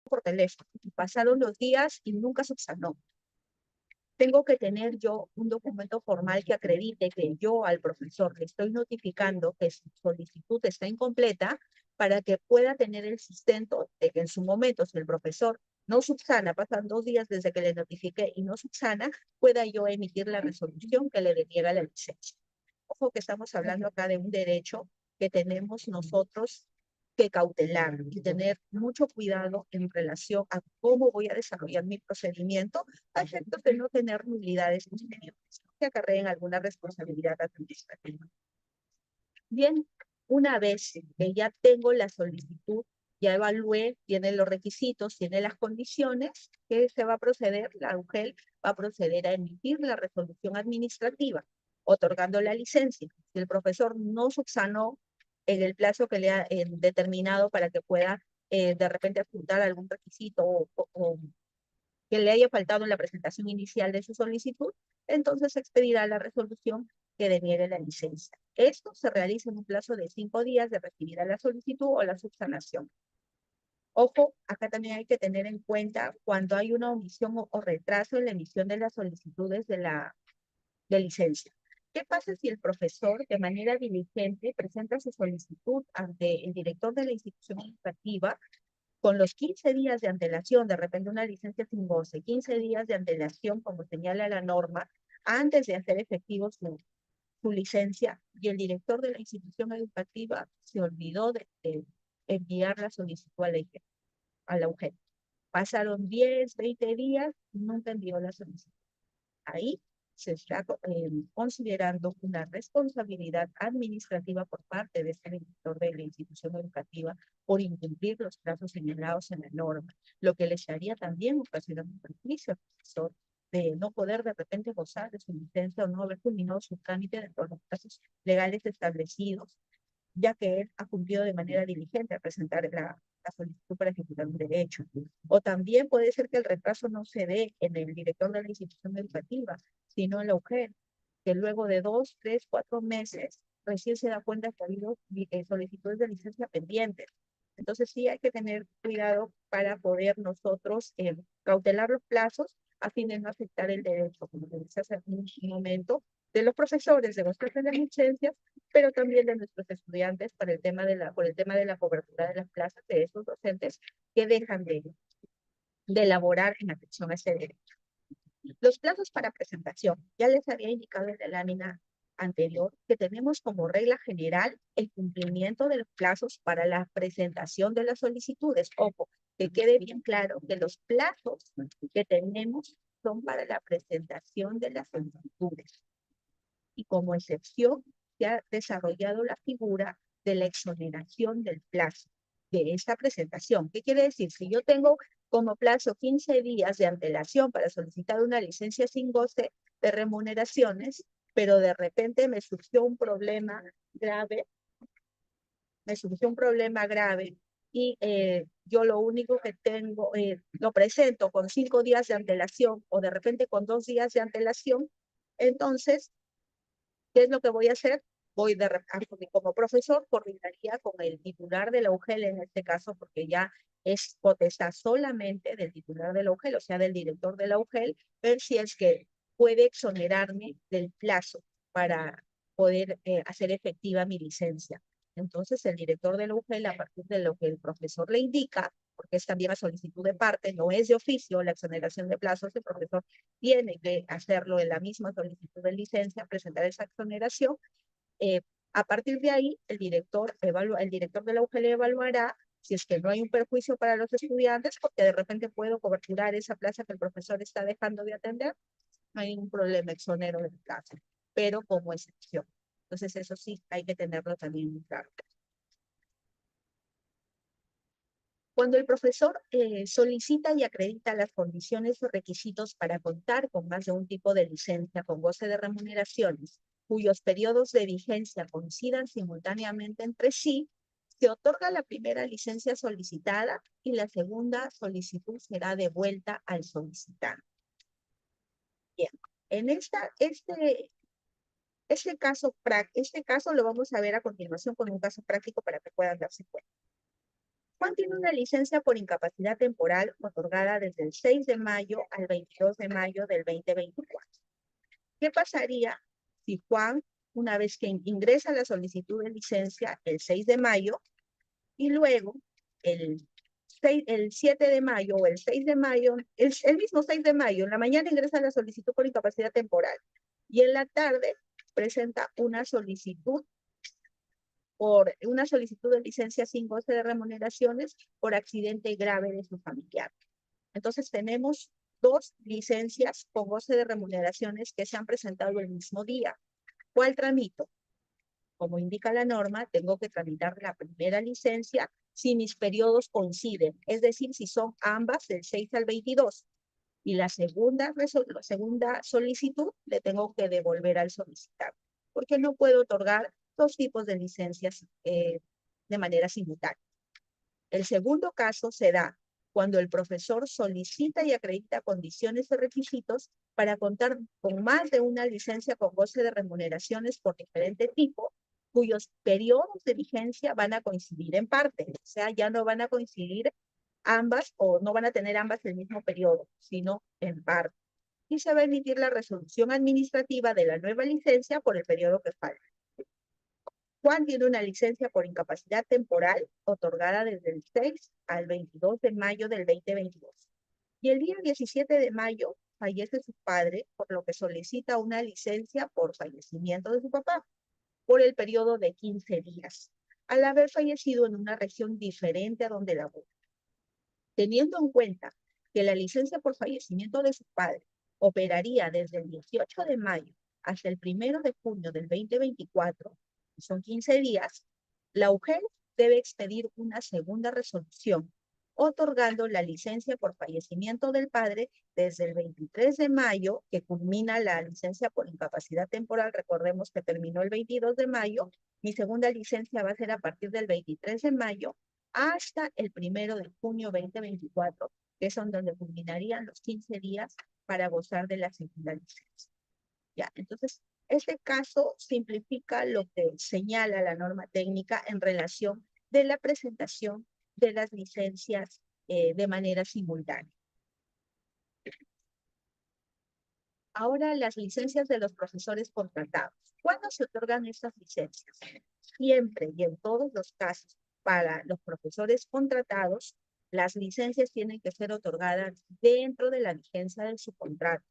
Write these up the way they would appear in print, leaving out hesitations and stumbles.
por teléfono. Pasaron los días y nunca subsanó. Tengo que tener yo un documento formal que acredite que yo al profesor le estoy notificando que su solicitud está incompleta para que pueda tener el sustento de que en su momento, si el profesor no subsana, pasan 2 días desde que le notifique y no subsana, pueda yo emitir la resolución que le deniega la licencia. Ojo que estamos hablando acá de un derecho que tenemos nosotros que cautelar y tener mucho cuidado en relación a cómo voy a desarrollar mi procedimiento a efectos de no tener nulidades posteriores que acarreen alguna responsabilidad administrativa. Bien, una vez que ya tengo la solicitud, ya evalué, tiene los requisitos, tiene las condiciones, que se va a proceder, la UGEL va a proceder a emitir la resolución administrativa, otorgando la licencia. Si el profesor no subsanó en el plazo que le ha determinado para que pueda de repente apuntar algún requisito o que le haya faltado en la presentación inicial de su solicitud, entonces se expedirá la resolución que deniegue la licencia. Esto se realiza en un plazo de 5 días de recibir la solicitud o la subsanación. Ojo, acá también hay que tener en cuenta cuando hay una omisión o retraso en la emisión de las solicitudes de licencia. ¿Qué pasa si el profesor de manera diligente presenta su solicitud ante el director de la institución educativa con los 15 días de antelación, de repente una licencia sin goce, 15 días de antelación, como señala la norma, antes de hacer efectivo su licencia, y el director de la institución educativa se olvidó de enviar la solicitud a la UGEL? Pasaron 10, 20 días y nunca envió la solicitud. Ahí se está considerando una responsabilidad administrativa por parte de este director de la institución educativa por incumplir los plazos señalados en la norma, lo que le estaría también ocasionando un perjuicio al profesor de no poder de repente gozar de su licencia o no haber culminado su trámite dentro de los plazos legales establecidos, ya que él ha cumplido de manera diligente a presentar la solicitud para ejecutar un derecho. O también puede ser que el retraso no se dé en el director de la institución educativa, sino en la UGEL, que luego de 2, 3, 4 meses recién se da cuenta que ha habido solicitudes de licencia pendientes. Entonces sí hay que tener cuidado para poder nosotros cautelar los plazos a fin de no afectar el derecho, como les decía hace un momento, de los profesores, de nuestras licencias, pero también de nuestros estudiantes por el tema de la cobertura de las plazas de esos docentes que dejan de elaborar en atención a ese derecho. Los plazos para presentación. Ya les había indicado en la lámina anterior que tenemos como regla general el cumplimiento de los plazos para la presentación de las solicitudes. Ojo, que quede bien claro que los plazos que tenemos son para la presentación de las solicitudes. Y como excepción, se ha desarrollado la figura de la exoneración del plazo de esta presentación. ¿Qué quiere decir? Si yo tengo como plazo 15 días de antelación para solicitar una licencia sin goce de remuneraciones, pero de repente me surgió un problema grave y yo lo único que tengo, lo presento con 5 días de antelación o de repente con 2 días de antelación, entonces ¿qué es lo que voy a hacer? Como profesor, coordinaría con el titular de la UGEL en este caso, porque ya es potestad solamente del titular de la UGEL, o sea, del director de la UGEL, ver si es que puede exonerarme del plazo para poder hacer efectiva mi licencia. Entonces, el director de la UGEL, a partir de lo que el profesor le indica, porque es también a solicitud de parte, no es de oficio la exoneración de plazos, el profesor tiene que hacerlo en la misma solicitud de licencia, presentar esa exoneración. Eh, a partir de ahí, el director de la UGL evaluará si es que no hay un perjuicio para los estudiantes, porque de repente puedo coberturar esa plaza que el profesor está dejando de atender, no hay ningún problema, exonero de plaza, pero como excepción. Entonces, eso sí, hay que tenerlo también muy claro. Cuando el profesor solicita y acredita las condiciones o requisitos para contar con más de un tipo de licencia con goce de remuneraciones, cuyos periodos de vigencia coincidan simultáneamente entre sí, se otorga la primera licencia solicitada y la segunda solicitud será devuelta al solicitante. Bien, en este caso lo vamos a ver a continuación con un caso práctico para que puedan darse cuenta. Juan tiene una licencia por incapacidad temporal otorgada desde el 6 de mayo al 22 de mayo del 2024. ¿Qué pasaría si Juan, una vez que ingresa la solicitud de licencia el 6 de mayo, y luego el 7 de mayo o el 6 de mayo, el mismo 6 de mayo, en la mañana ingresa la solicitud por incapacidad temporal y en la tarde presenta una solicitud de licencia sin goce de remuneraciones por accidente grave de su familiar? Entonces tenemos dos licencias con goce de remuneraciones que se han presentado el mismo día. ¿Cuál tramito? Como indica la norma, tengo que tramitar la primera licencia si mis periodos coinciden, es decir, si son ambas del 6 al 22. Y la segunda solicitud le tengo que devolver al solicitante, porque no puedo otorgar dos tipos de licencias de manera simultánea. El segundo caso se da cuando el profesor solicita y acredita condiciones y requisitos para contar con más de una licencia con goce de remuneraciones por diferente tipo, cuyos periodos de vigencia van a coincidir en parte, o sea, ya no van a coincidir ambas o no van a tener ambas el mismo periodo, sino en parte. Y se va a emitir la resolución administrativa de la nueva licencia por el periodo que falta. Juan tiene una licencia por incapacidad temporal otorgada desde el 6 al 22 de mayo del 2022. Y el día 17 de mayo fallece su padre, por lo que solicita una licencia por fallecimiento de su papá por el periodo de 15 días, al haber fallecido en una región diferente a donde labora. Teniendo en cuenta que la licencia por fallecimiento de su padre operaría desde el 18 de mayo hasta el 1 de junio del 2024, que son 15 días, la UGEL debe expedir una segunda resolución, otorgando la licencia por fallecimiento del padre desde el 23 de mayo, que culmina la licencia por incapacidad temporal. Recordemos que terminó el 22 de mayo. Mi segunda licencia va a ser a partir del 23 de mayo hasta el 1 de junio 2024, que es donde culminarían los 15 días para gozar de la segunda licencia. Ya, entonces, este caso simplifica lo que señala la norma técnica en relación de la presentación de las licencias de manera simultánea. Ahora, las licencias de los profesores contratados. ¿Cuándo se otorgan estas licencias? Siempre y en todos los casos para los profesores contratados, las licencias tienen que ser otorgadas dentro de la vigencia de su contrato.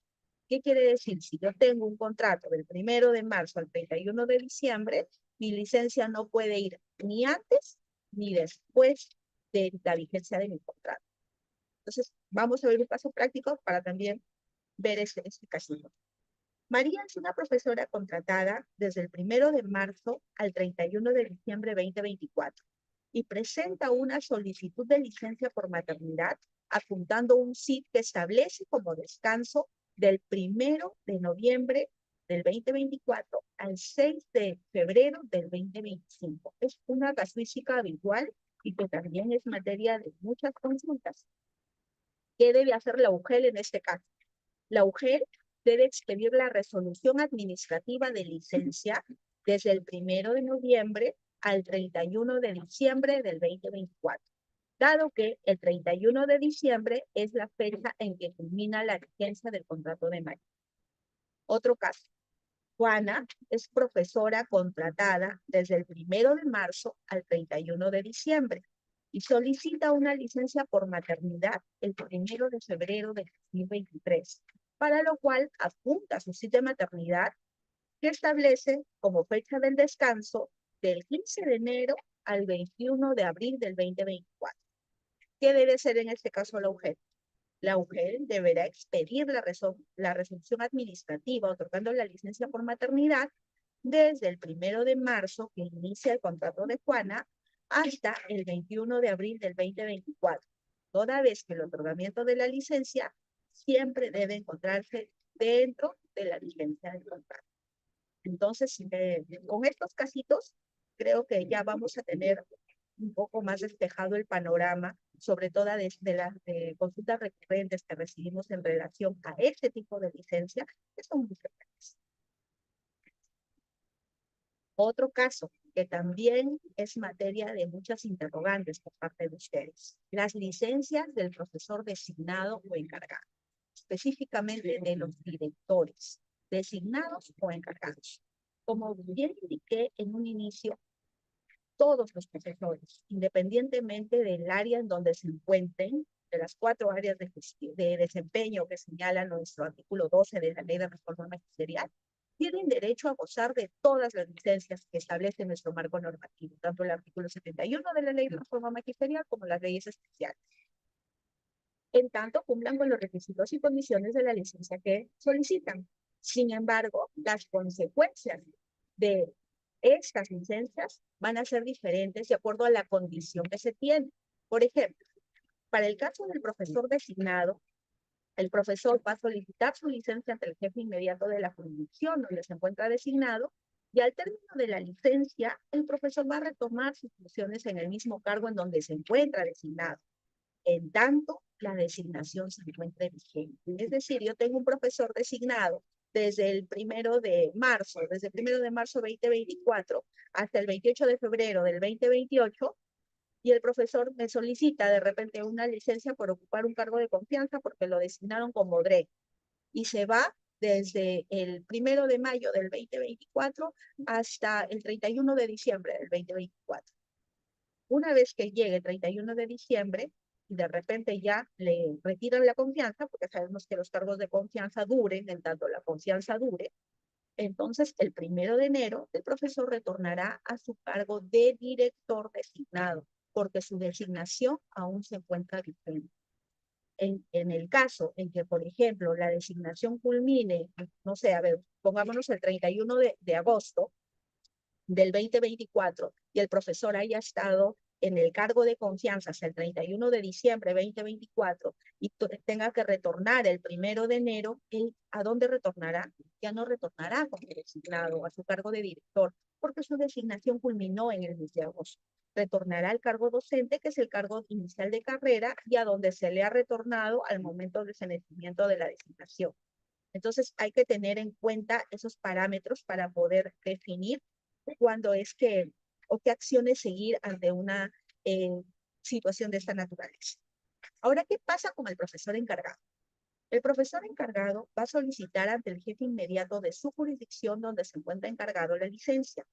¿Qué quiere decir? Si yo tengo un contrato del 1 de marzo al 31 de diciembre, mi licencia no puede ir ni antes ni después de la vigencia de mi contrato. Entonces, vamos a ver un caso práctico para también ver este casito. María es una profesora contratada desde el 1 de marzo al 31 de diciembre 2024 y presenta una solicitud de licencia por maternidad apuntando un CID que establece como descanso del 1 de noviembre del 2024 al 6 de febrero del 2025. Es una casuística habitual y que también es materia de muchas consultas. ¿Qué debe hacer la UGEL en este caso? La UGEL debe expedir la resolución administrativa de licencia desde el 1 de noviembre al 31 de diciembre del 2024, dado que el 31 de diciembre es la fecha en que culmina la vigencia del contrato de mayo. Otro caso. Juana es profesora contratada desde el 1 de marzo al 31 de diciembre y solicita una licencia por maternidad el 1 de febrero de 2023, para lo cual apunta su cita de maternidad que establece como fecha del descanso del 15 de enero al 21 de abril del 2024. ¿Qué debe ser en este caso la UGEL? La UGEL deberá expedir la resolución administrativa otorgando la licencia por maternidad desde el 1 de marzo, que inicia el contrato de Juana, hasta el 21 de abril del 2024, toda vez que el otorgamiento de la licencia siempre debe encontrarse dentro de la vigencia del contrato. Entonces, con estos casitos, creo que ya vamos a tener un poco más despejado el panorama, sobre todo de las consultas recurrentes que recibimos en relación a este tipo de licencia, que son muy frecuentes. Otro caso, que también es materia de muchas interrogantes por parte de ustedes. Las licencias del profesor designado o encargado, específicamente de los directores, designados o encargados. Como bien indiqué en un inicio, todos los profesores, independientemente del área en donde se encuentren, de las 4 áreas de desempeño que señala nuestro artículo 12 de la Ley de Reforma Magisterial, tienen derecho a gozar de todas las licencias que establece nuestro marco normativo, tanto el artículo 71 de la Ley de Reforma Magisterial como las leyes especiales, en tanto cumplan con los requisitos y condiciones de la licencia que solicitan. Sin embargo, las consecuencias de estas licencias van a ser diferentes de acuerdo a la condición que se tiene. Por ejemplo, para el caso del profesor designado, el profesor va a solicitar su licencia ante el jefe inmediato de la jurisdicción donde se encuentra designado, y al término de la licencia, el profesor va a retomar sus funciones en el mismo cargo en donde se encuentra designado, en tanto la designación se encuentre vigente. Es decir, yo tengo un profesor designado desde el 1 de marzo, desde el 1 de marzo 2024 hasta el 28 de febrero del 2028, y el profesor me solicita de repente una licencia por ocupar un cargo de confianza porque lo designaron como DRE, y se va desde el 1 de mayo del 2024 hasta el 31 de diciembre del 2024. Una vez que llegue el 31 de diciembre y de repente ya le retiran la confianza, porque sabemos que los cargos de confianza duren, en tanto la confianza dure, entonces el 1 de enero el profesor retornará a su cargo de director designado, porque su designación aún se encuentra vigente. En el caso en que, por ejemplo, la designación culmine, no sé, a ver, pongámonos el 31 de agosto del 2024 y el profesor haya estado en el cargo de confianza hasta el 31 de diciembre de 2024 y tenga que retornar el 1 de enero, ¿él a dónde retornará? Ya no retornará como designado a su cargo de director, porque su designación culminó en el mes de agosto. Retornará al cargo docente, que es el cargo inicial de carrera, y a donde se le ha retornado al momento del sometimiento de la designación. Entonces hay que tener en cuenta esos parámetros para poder definir cuándo es que, o qué acciones seguir ante una eh, situación de esta naturaleza. Ahora, ¿qué pasa con el profesor encargado? El profesor encargado va a solicitar ante el jefe inmediato de su jurisdicción donde se encuentra encargado la licencia.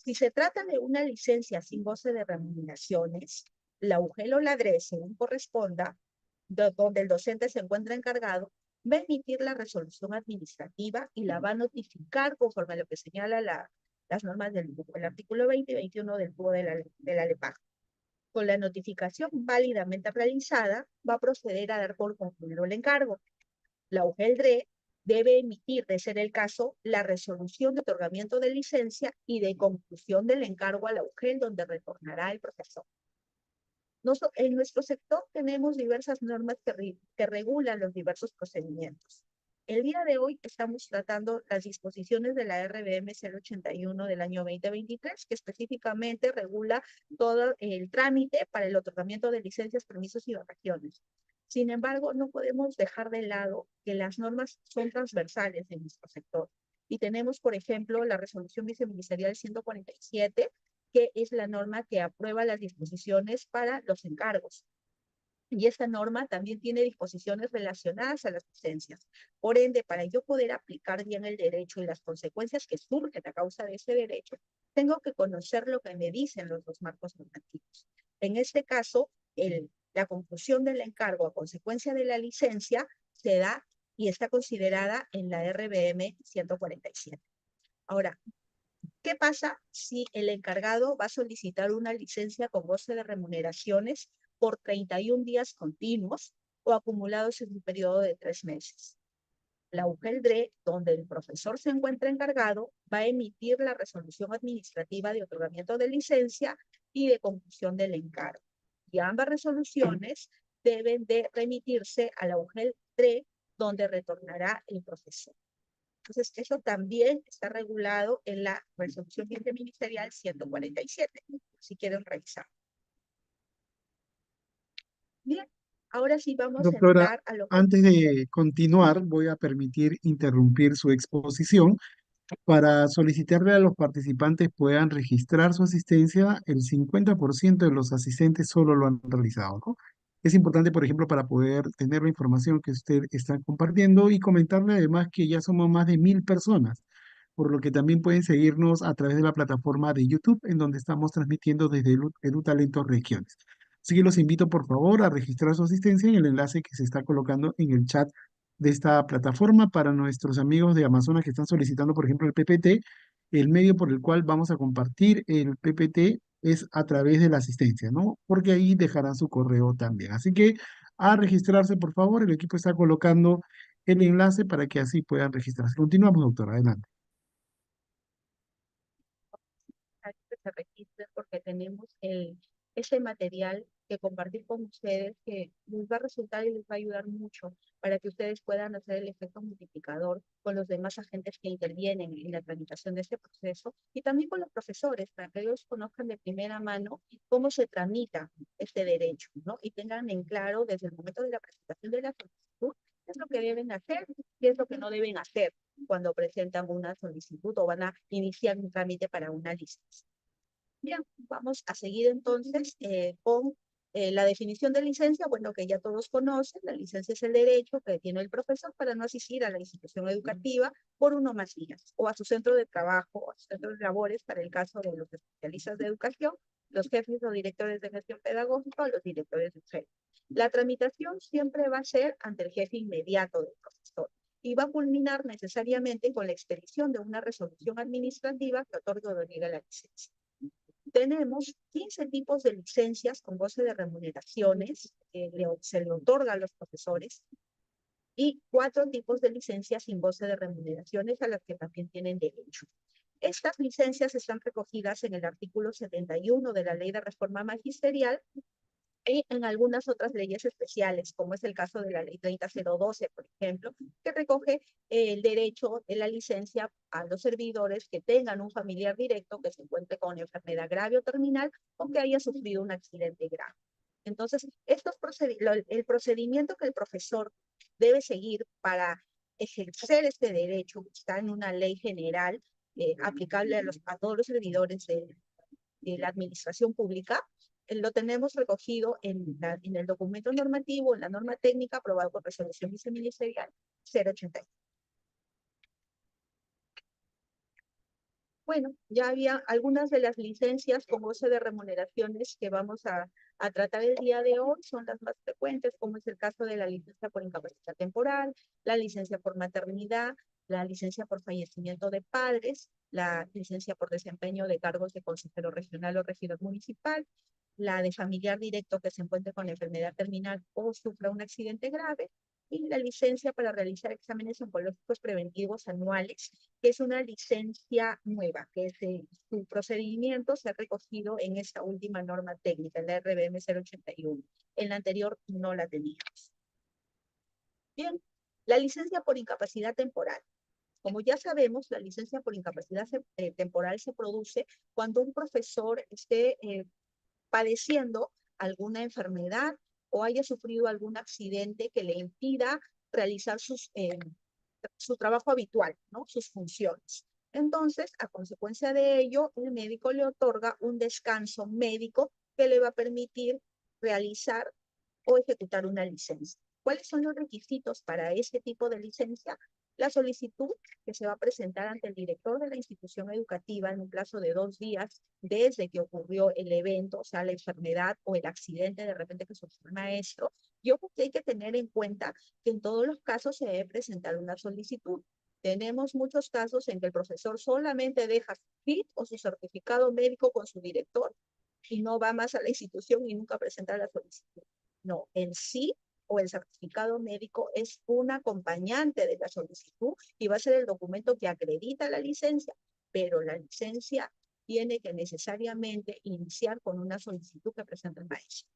Si se trata de una licencia sin goce de remuneraciones, la UGEL o la DRE, según corresponda, donde el docente se encuentra encargado, va a emitir la resolución administrativa y la va a notificar conforme a lo que señala las normas del BUO, el artículo 20 y 21 del BUO de la LEPAC. Con la notificación válidamente realizada, va a proceder a dar por concluido el encargo. La UGEL-DRE debe emitir, de ser el caso, la resolución de otorgamiento de licencia y de conclusión del encargo a la UGEL, donde retornará el profesor. En nuestro sector tenemos diversas normas que regulan los diversos procedimientos. El día de hoy estamos tratando las disposiciones de la RBM 081 del año 2023, que específicamente regula todo el trámite para el otorgamiento de licencias, permisos y vacaciones. Sin embargo, no podemos dejar de lado que las normas son transversales en nuestro sector. Y tenemos, por ejemplo, la resolución viceministerial 147, que es la norma que aprueba las disposiciones para los encargos. Y esta norma también tiene disposiciones relacionadas a las licencias. Por ende, para yo poder aplicar bien el derecho y las consecuencias que surgen a causa de ese derecho, tengo que conocer lo que me dicen los dos marcos normativos. En este caso, la conclusión del encargo a consecuencia de la licencia se da y está considerada en la RBM 147. Ahora, ¿qué pasa si el encargado va a solicitar una licencia con goce de remuneraciones por 31 días continuos o acumulados en un periodo de 3 meses? La UGEL-DRE, donde el profesor se encuentra encargado, va a emitir la resolución administrativa de otorgamiento de licencia y de conclusión del encargo. Y ambas resoluciones deben de remitirse a la UGEL-DRE, donde retornará el profesor. Entonces, eso también está regulado en la resolución viceministerial 147, si quieren revisar. Bien, ahora sí vamos a Doctora, entrar a lo que... antes de continuar, voy a permitir interrumpir su exposición Para solicitarle a los participantes puedan registrar su asistencia, el 50% de los asistentes solo lo han realizado, ¿no? Es importante, por ejemplo, para poder tener la información que usted está compartiendo y comentarle además que ya somos más de 1000 personas, por lo que también pueden seguirnos a través de la plataforma de YouTube, en donde estamos transmitiendo desde Talentos Regiones. Así que los invito, por favor, a registrar su asistencia en el enlace que se está colocando en el chat de esta plataforma para nuestros amigos de Amazonas que están solicitando, por ejemplo, el PPT. El medio por el cual vamos a compartir el PPT es a través de la asistencia, ¿no? Porque ahí dejarán su correo también. Así que a registrarse, por favor, el equipo está colocando el enlace para que así puedan registrarse. Continuamos, doctora, adelante. Que se registren porque tenemos ese material que compartir con ustedes que les va a resultar y les va a ayudar mucho para que ustedes puedan hacer el efecto multiplicador con los demás agentes que intervienen en la tramitación de este proceso y también con los profesores para que ellos conozcan de primera mano cómo se tramita este derecho, ¿no? Y tengan en claro desde el momento de la presentación de la solicitud qué es lo que deben hacer, qué es lo que no deben hacer cuando presentan una solicitud o van a iniciar un trámite para una licencia. Bien, vamos a seguir entonces con la definición de licencia, bueno, que ya todos conocen, la licencia es el derecho que tiene el profesor para no asistir a la institución educativa por uno más días, o a su centro de trabajo, o a su centro de labores, para el caso de los especialistas de educación, los jefes o directores de gestión pedagógica o los directores de UGEL. La tramitación siempre va a ser ante el jefe inmediato del profesor y va a culminar necesariamente con la expedición de una resolución administrativa que otorgue o deniegue la licencia. Tenemos 15 tipos de licencias con goce de remuneraciones que se le otorga a los profesores y 4 tipos de licencias sin goce de remuneraciones a las que también tienen derecho. Estas licencias están recogidas en el artículo 71 de la Ley de Reforma Magisterial y en algunas otras leyes especiales, como es el caso de la ley 30012, por ejemplo, que recoge el derecho de la licencia a los servidores que tengan un familiar directo que se encuentre con enfermedad grave o terminal o que haya sufrido un accidente grave. Entonces, el procedimiento que el profesor debe seguir para ejercer este derecho está en una ley general aplicable a todos los servidores de la administración pública, lo tenemos recogido en el documento normativo, en la norma técnica aprobada por resolución viceministerial 080. Bueno, ya había algunas de las licencias con goce de remuneraciones que vamos a tratar el día de hoy, son las más frecuentes, como es el caso de la licencia por incapacidad temporal, la licencia por maternidad, la licencia por fallecimiento de padres, la licencia por desempeño de cargos de consejero regional o regidor municipal, la de familiar directo que se encuentre con enfermedad terminal o sufra un accidente grave, y la licencia para realizar exámenes oncológicos preventivos anuales, que es una licencia nueva, que es su procedimiento se ha recogido en esta última norma técnica, en la RBM 081. En la anterior no la teníamos. Bien, la licencia por incapacidad temporal. Como ya sabemos, la licencia por incapacidad temporal se produce cuando un profesor esté padeciendo alguna enfermedad o haya sufrido algún accidente que le impida realizar su trabajo habitual, ¿no? Sus funciones. Entonces, a consecuencia de ello, el médico le otorga un descanso médico que le va a permitir realizar o ejecutar una licencia. ¿Cuáles son los requisitos para este tipo de licencia? La solicitud que se va a presentar ante el director de la institución educativa en un plazo de 2 días desde que ocurrió el evento, o sea, la enfermedad o el accidente de repente que sufrió el maestro. Yo creo que hay que tener en cuenta que en todos los casos se debe presentar una solicitud. Tenemos muchos casos en que el profesor solamente deja su FIT o su certificado médico con su director y no va más a la institución y nunca presenta la solicitud. No, el sí o el certificado médico es un acompañante de la solicitud y va a ser el documento que acredita la licencia, pero la licencia tiene que necesariamente iniciar con una solicitud que presenta el maestro.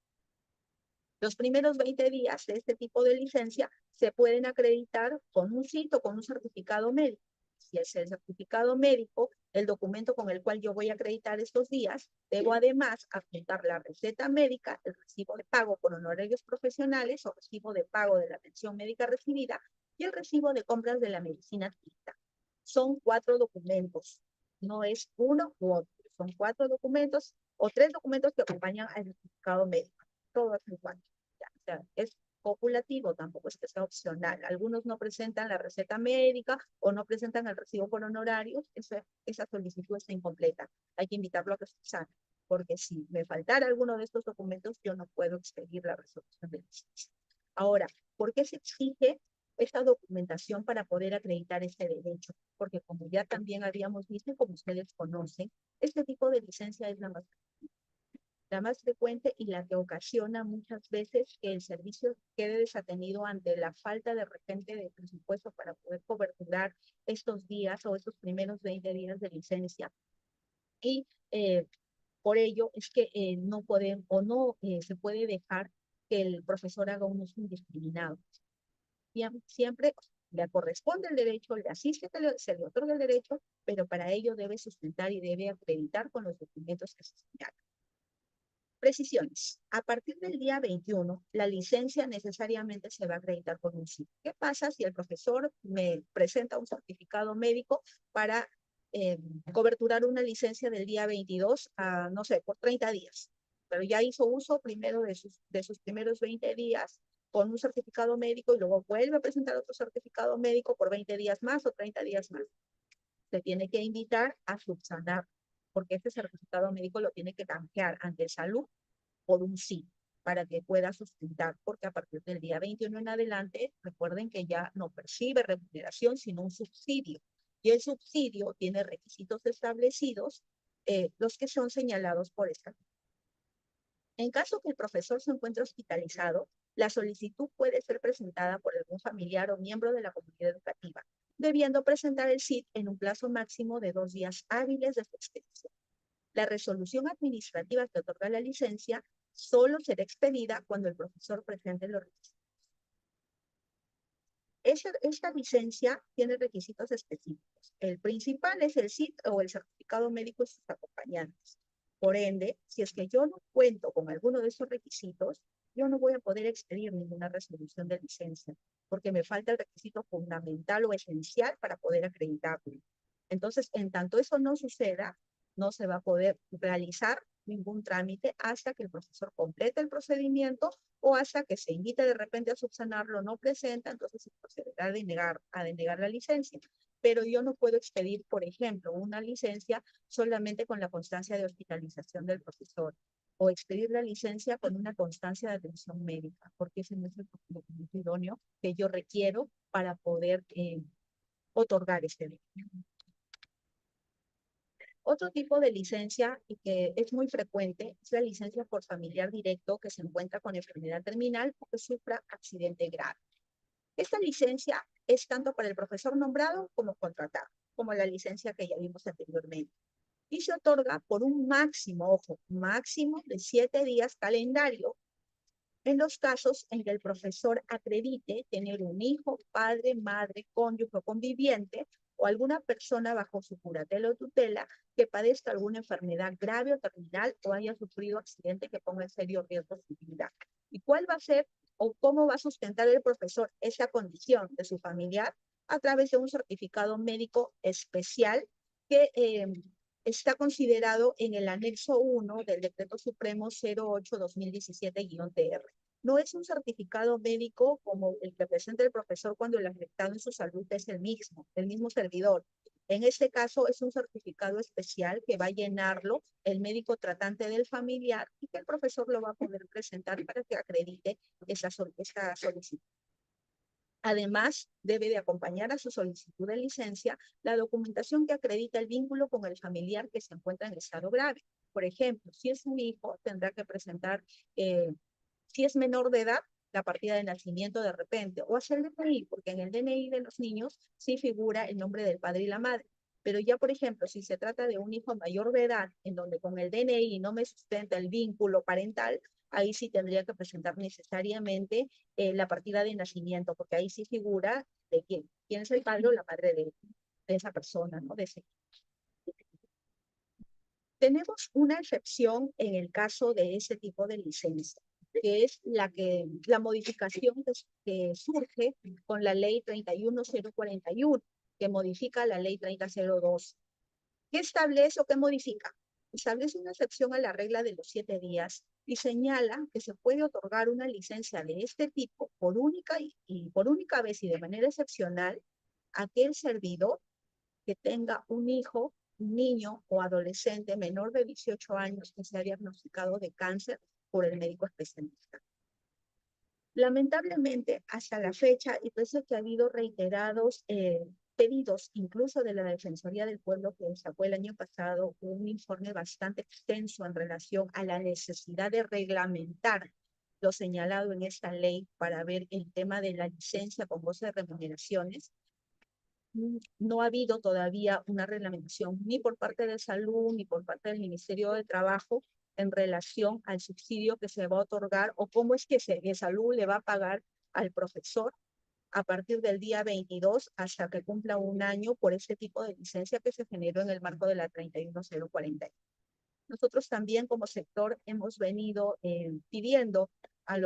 Los primeros 20 días de este tipo de licencia se pueden acreditar con un CIT o con un certificado médico. Si es el certificado médico, el documento con el cual yo voy a acreditar estos días, debo además adjuntar la receta médica, el recibo de pago por honorarios profesionales o recibo de pago de la atención médica recibida y el recibo de compras de la medicina adquirida. son 4 documentos, no es uno u otro, son 4 documentos o 3 documentos que acompañan al certificado médico, todo es igual. Ya, o sea, es copulativo, tampoco es que sea opcional. Algunos no presentan la receta médica o no presentan el recibo por honorarios, esa solicitud está incompleta. Hay que invitarlo a que se examine, porque si me faltara alguno de estos documentos, yo no puedo expedir la resolución de licencia. Ahora, ¿por qué se exige esta documentación para poder acreditar este derecho? Porque como ya también habíamos visto y como ustedes conocen, este tipo de licencia es la más frecuente y la que ocasiona muchas veces que el servicio quede desatendido ante la falta de repente de presupuesto para poder coberturar estos días o estos primeros 20 días de licencia. Y por ello es que no pueden o no se puede dejar que el profesor haga un uso indiscriminado. Siempre le corresponde el derecho, le asiste, se le otorga el derecho, pero para ello debe sustentar y debe acreditar con los documentos que se señalan. Precisiones. A partir del día 21, la licencia necesariamente se va a acreditar con un CIT. ¿Qué pasa si el profesor me presenta un certificado médico para coberturar una licencia del día 22 a, no sé, por 30 días? Pero ya hizo uso primero de sus primeros 20 días con un certificado médico y luego vuelve a presentar otro certificado médico por 20 días más o 30 días más. Se tiene que invitar a subsanar, porque este certificado médico lo tiene que canjear ante salud por un sí, para que pueda sustentar, porque a partir del día 21 en adelante, recuerden que ya no percibe remuneración, sino un subsidio. Y el subsidio tiene requisitos establecidos, los que son señalados por esta. En caso que el profesor se encuentre hospitalizado, la solicitud puede ser presentada por algún familiar o miembro de la comunidad educativa, debiendo presentar el CIT en un plazo máximo de 2 días hábiles de su expedición. La resolución administrativa que otorga la licencia solo será expedida cuando el profesor presente los requisitos. Esta licencia tiene requisitos específicos. El principal es el CIT o el certificado médico y sus acompañantes. Por ende, si es que yo no cuento con alguno de esos requisitos, yo no voy a poder expedir ninguna resolución de licencia, porque me falta el requisito fundamental o esencial para poder acreditarlo. Entonces, en tanto eso no suceda, no se va a poder realizar ningún trámite hasta que el profesor complete el procedimiento o hasta que se invite de repente a subsanarlo, no presenta, entonces se procederá a denegar la licencia. Pero yo no puedo expedir, por ejemplo, una licencia solamente con la constancia de hospitalización del profesor o expedir la licencia con una constancia de atención médica, porque ese no es el documento idóneo que yo requiero para poder otorgar este derecho. Otro tipo de licencia y que es muy frecuente es la licencia por familiar directo que se encuentra con enfermedad terminal o que sufra accidente grave. Esta licencia es tanto para el profesor nombrado como contratado, como la licencia que ya vimos anteriormente. Y se otorga por un máximo, ojo, máximo de 7 días calendario en los casos en que el profesor acredite tener un hijo, padre, madre, cónyuge o conviviente o alguna persona bajo su curatela o tutela que padezca alguna enfermedad grave o terminal o haya sufrido accidente que ponga en serio riesgo su vida. ¿Y cuál va a ser o cómo va a sustentar el profesor esa condición de su familiar? A través de un certificado médico especial que está considerado en el anexo 1 del Decreto Supremo 08-2017-TR. No es un certificado médico como el que presenta el profesor cuando el afectado en su salud es el mismo servidor. En este caso es un certificado especial que va a llenarlo el médico tratante del familiar y que el profesor lo va a poder presentar para que acredite esa solicitud. Además, debe de acompañar a su solicitud de licencia la documentación que acredita el vínculo con el familiar que se encuentra en estado grave. Por ejemplo, si es un hijo, tendrá que presentar, si es menor de edad, la partida de nacimiento de repente, o hacer el DNI, porque en el DNI de los niños sí figura el nombre del padre y la madre. Pero ya, por ejemplo, si se trata de un hijo mayor de edad, en donde con el DNI no me sustenta el vínculo parental, ahí sí tendría que presentar necesariamente la partida de nacimiento, porque ahí sí figura de quién es el padre o la madre de esa persona, ¿no? Tenemos una excepción en el caso de ese tipo de licencia, que es la modificación que surge con la ley 31041. que modifica la ley 3002. ¿Qué establece o qué modifica? Establece una excepción a la regla de los 7 días y señala que se puede otorgar una licencia de este tipo por única por única vez y de manera excepcional a aquel servidor que tenga un hijo, un niño o adolescente menor de 18 años que sea diagnosticado de cáncer por el médico especialista. Lamentablemente, hasta la fecha, y pese a que ha habido reiterados pedidos, incluso de la Defensoría del Pueblo, que sacó el año pasado un informe bastante extenso en relación a la necesidad de reglamentar lo señalado en esta ley para ver el tema de la licencia con goce de remuneraciones, no ha habido todavía una reglamentación ni por parte de salud ni por parte del Ministerio de Trabajo en relación al subsidio que se va a otorgar o cómo es que de salud le va a pagar al profesor a partir del día 22 hasta que cumpla un año por ese tipo de licencia que se generó en el marco de la 31040. Nosotros también como sector hemos venido pidiendo a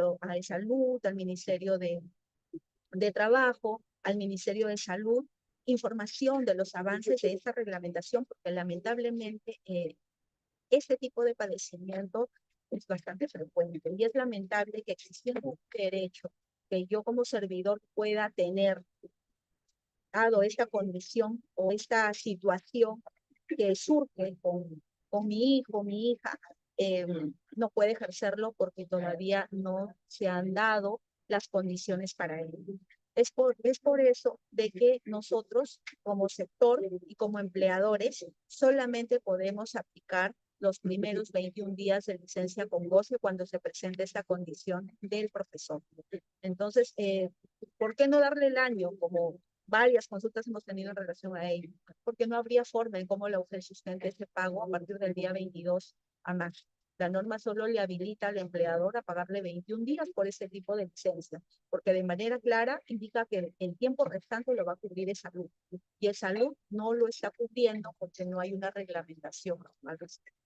salud, al Ministerio de Trabajo, al Ministerio de Salud, información de los avances de esta reglamentación, porque lamentablemente este tipo de padecimiento es bastante frecuente y es lamentable que existiendo un derecho que yo como servidor pueda tener, dado esta condición o esta situación que surge con mi hijo, mi hija, no puede ejercerlo porque todavía no se han dado las condiciones para ello. Es por eso de que nosotros como sector y como empleadores solamente podemos aplicar los primeros 21 días de licencia con goce cuando se presente esta condición del profesor. Entonces, ¿por qué no darle el año como varias consultas hemos tenido en relación a ello? Porque no habría forma en cómo la UGEL sustente ese pago a partir del día 22 a más. La norma solo le habilita al empleador a pagarle 21 días por ese tipo de licencia, porque de manera clara indica que el tiempo restante lo va a cubrir el salud. Y el salud no lo está cubriendo porque no hay una reglamentación al respecto.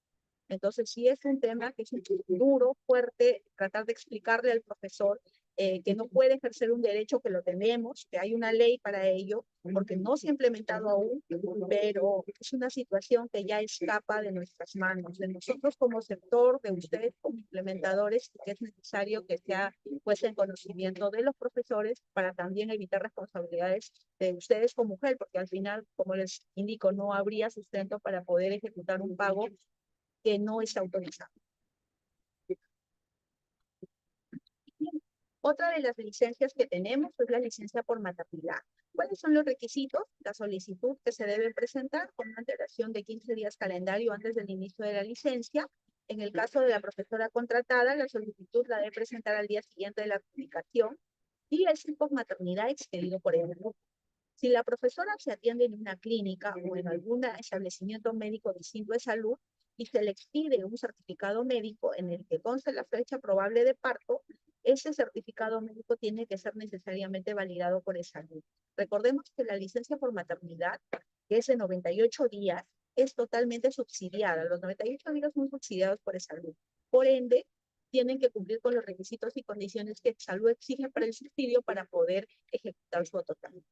Entonces, sí es un tema que es duro, fuerte, tratar de explicarle al profesor que no puede ejercer un derecho que lo tenemos, que hay una ley para ello, porque no se ha implementado aún, pero es una situación que ya escapa de nuestras manos, de nosotros como sector, de ustedes como implementadores, que es necesario que sea puesta en conocimiento de los profesores para también evitar responsabilidades de ustedes como mujer, porque al final, como les indico, no habría sustento para poder ejecutar un pago que no está autorizado. Otra de las licencias que tenemos es la licencia por maternidad. ¿Cuáles son los requisitos? La solicitud que se debe presentar con una antelación de 15 días calendario antes del inicio de la licencia. En el caso de la profesora contratada, la solicitud la debe presentar al día siguiente de la publicación y el SIP por maternidad expedido por el grupo. Si la profesora se atiende en una clínica o en algún establecimiento médico distinto de salud y se le expide un certificado médico en el que conste la fecha probable de parto, ese certificado médico tiene que ser necesariamente validado por el salud. Recordemos que la licencia por maternidad, que es de 98 días, es totalmente subsidiada. Los 98 días son subsidiados por el salud. Por ende, tienen que cumplir con los requisitos y condiciones que salud exige para el subsidio para poder ejecutar su autotransporte.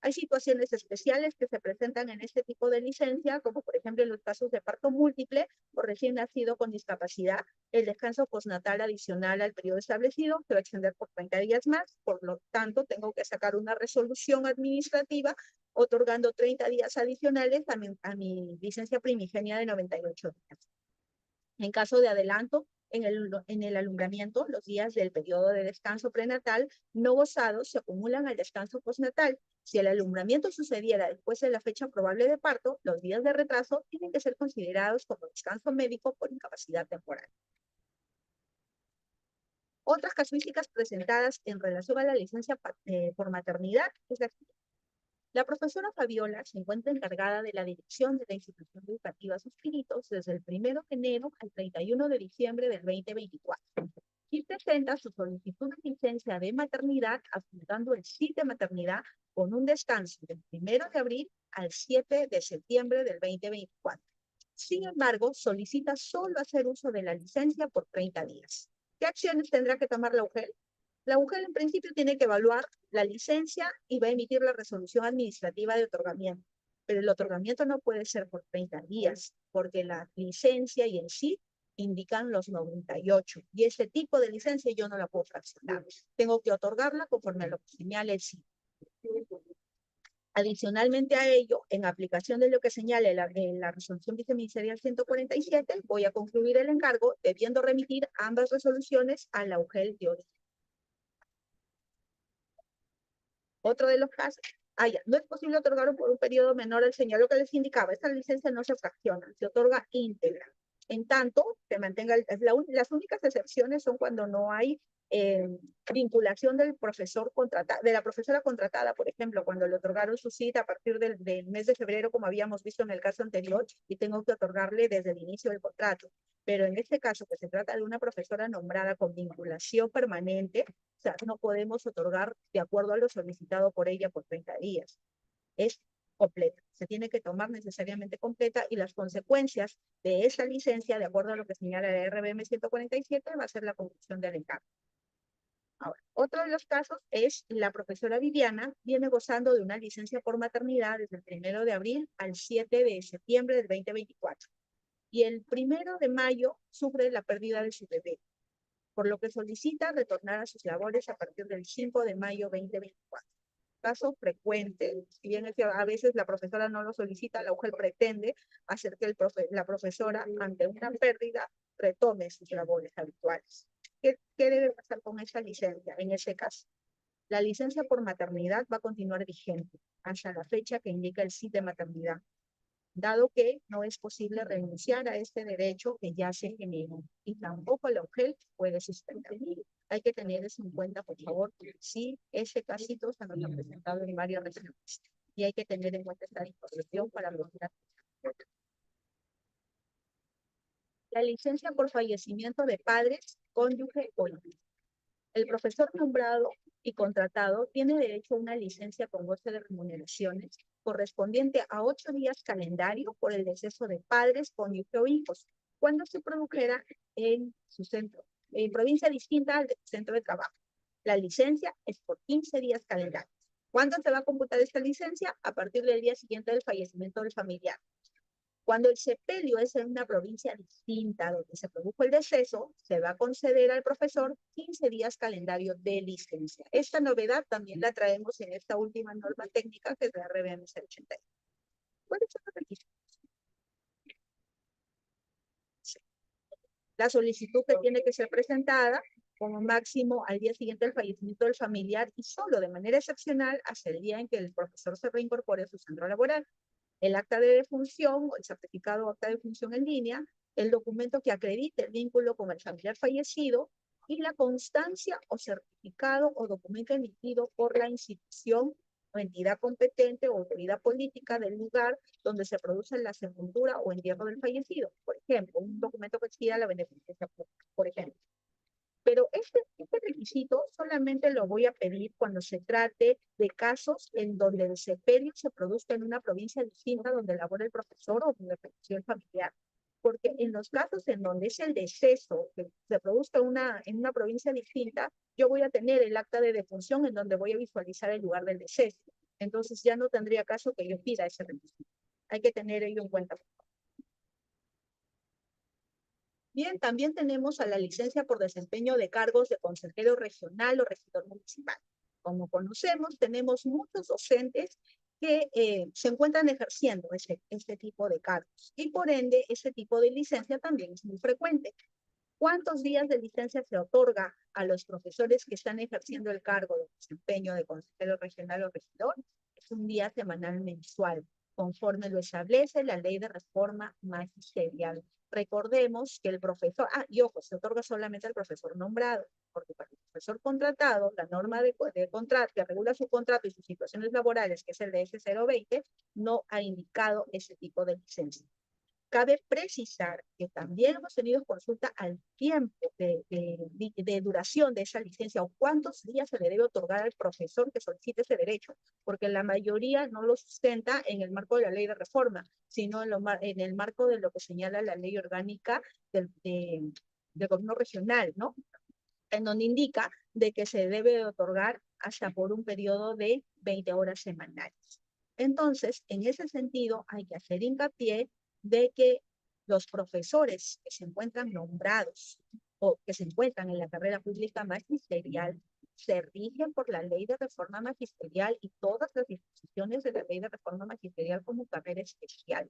Hay situaciones especiales que se presentan en este tipo de licencia, como por ejemplo en los casos de parto múltiple o recién nacido con discapacidad. El descanso postnatal adicional al periodo establecido se va a extender por 30 días más, por lo tanto tengo que sacar una resolución administrativa otorgando 30 días adicionales a mi licencia primigenia de 98 días. En caso de adelanto, en el alumbramiento, los días del periodo de descanso prenatal no gozados se acumulan al descanso postnatal. Si el alumbramiento sucediera después de la fecha probable de parto, los días de retraso tienen que ser considerados como descanso médico por incapacidad temporal. Otras casuísticas presentadas en relación a la licencia por maternidad es la profesora Fabiola se encuentra encargada de la dirección de la institución educativa Suspiritos desde el 1 de enero al 31 de diciembre del 2024 y presenta su solicitud de licencia de maternidad adjuntando el SIT de maternidad con un descanso del 1 de abril al 7 de septiembre del 2024. Sin embargo, solicita solo hacer uso de la licencia por 30 días. ¿Qué acciones tendrá que tomar la UGEL? La UGEL en principio tiene que evaluar la licencia y va a emitir la resolución administrativa de otorgamiento. Pero el otorgamiento no puede ser por 30 días, porque la licencia y en sí indican los 98. Y ese tipo de licencia yo no la puedo fraccionar. Tengo que otorgarla conforme a lo que señala el CID. Adicionalmente a ello, en aplicación de lo que señala la resolución viceministerial 147, voy a concluir el encargo debiendo remitir ambas resoluciones a la UGEL de origen. Otro de los casos, no es posible otorgar por un periodo menor al señal, lo que les indicaba, esta licencia no se fracciona, se otorga íntegra. En tanto, se mantenga, las únicas excepciones son cuando no hay vinculación del profesor contratado, de la profesora contratada, por ejemplo, cuando le otorgaron su cita a partir del mes de febrero, como habíamos visto en el caso anterior, y tengo que otorgarle desde el inicio del contrato. Pero en este caso, que se trata de una profesora nombrada con vinculación permanente, o sea, no podemos otorgar de acuerdo a lo solicitado por ella por 30 días. Es completa. Se tiene que tomar necesariamente completa y las consecuencias de esa licencia, de acuerdo a lo que señala la RBM 147, va a ser la conclusión del encargo. Ahora, otro de los casos es la profesora Viviana, viene gozando de una licencia por maternidad desde el 1 de abril al 7 de septiembre del 2024. Y el 1 de mayo sufre la pérdida de su bebé, por lo que solicita retornar a sus labores a partir del 5 de mayo 2024. Caso frecuente, si bien es que a veces la profesora no lo solicita, la UGEL pretende hacer que la profesora, ante una pérdida, retome sus labores habituales. ¿Qué debe pasar con esa licencia en ese caso? La licencia por maternidad va a continuar vigente hasta la fecha que indica el CID de maternidad, dado que no es posible renunciar a este derecho que ya se generó y tampoco la UGEL puede suspender. Hay que tener eso en cuenta, por favor, si ese casito se nos ha presentado en varias regiones y hay que tener en cuenta esta disposición para lograr. La licencia por fallecimiento de padres, cónyuge o hijo. El profesor nombrado y contratado tiene derecho a una licencia con goce de remuneraciones correspondiente a 8 días calendario por el deceso de padres, cónyuge o hijos, cuando se produjera en su centro, en provincia distinta al centro de trabajo. La licencia es por 15 días calendario. ¿Cuándo se va a computar esta licencia? A partir del día siguiente del fallecimiento del familiar. Cuando el sepelio es en una provincia distinta donde se produjo el deceso, se va a conceder al profesor 15 días calendario de licencia. Esta novedad también la traemos en esta última norma técnica que es la RBM 80. ¿Cuáles son los requisitos? Sí. La solicitud que tiene que ser presentada como máximo al día siguiente del fallecimiento del familiar y solo de manera excepcional hasta el día en que el profesor se reincorpore a su centro laboral. El acta de defunción o el certificado de acta de defunción en línea, el documento que acredite el vínculo con el familiar fallecido y la constancia o certificado o documento emitido por la institución o entidad competente o autoridad política del lugar donde se produce la sepultura o entierro del fallecido. Por ejemplo, un documento que expida la beneficencia pública, por ejemplo. Pero este requisito solamente lo voy a pedir cuando se trate de casos en donde el sepelio se produzca en una provincia distinta donde labora el profesor o donde falleció el familiar. Porque en los casos en donde es el deceso que se produzca en una provincia distinta, yo voy a tener el acta de defunción en donde voy a visualizar el lugar del deceso. Entonces ya no tendría caso que yo pida ese requisito. Hay que tener ello en cuenta. Bien, también tenemos a la licencia por desempeño de cargos de consejero regional o regidor municipal. Como conocemos, tenemos muchos docentes que se encuentran ejerciendo este tipo de cargos y por ende ese tipo de licencia también es muy frecuente. ¿Cuántos días de licencia se otorga a los profesores que están ejerciendo el cargo de desempeño de consejero regional o regidor? Es un día semanal mensual, conforme lo establece la ley de reforma magisterial. Recordemos que el profesor, y ojo, se otorga solamente al profesor nombrado, porque para el profesor contratado, la norma de contrato que regula su contrato y sus situaciones laborales, que es el DS020, no ha indicado ese tipo de licencia. Cabe precisar que también hemos tenido consulta al tiempo de duración de esa licencia o cuántos días se le debe otorgar al profesor que solicite ese derecho, porque la mayoría no lo sustenta en el marco de la ley de reforma, sino en el marco de lo que señala la ley orgánica del gobierno regional, ¿no? En donde indica de que se debe de otorgar hasta por un periodo de 20 horas semanales. Entonces, en ese sentido, hay que hacer hincapié de que los profesores que se encuentran nombrados o que se encuentran en la carrera pública magisterial se rigen por la ley de reforma magisterial y todas las disposiciones de la ley de reforma magisterial como carrera especial.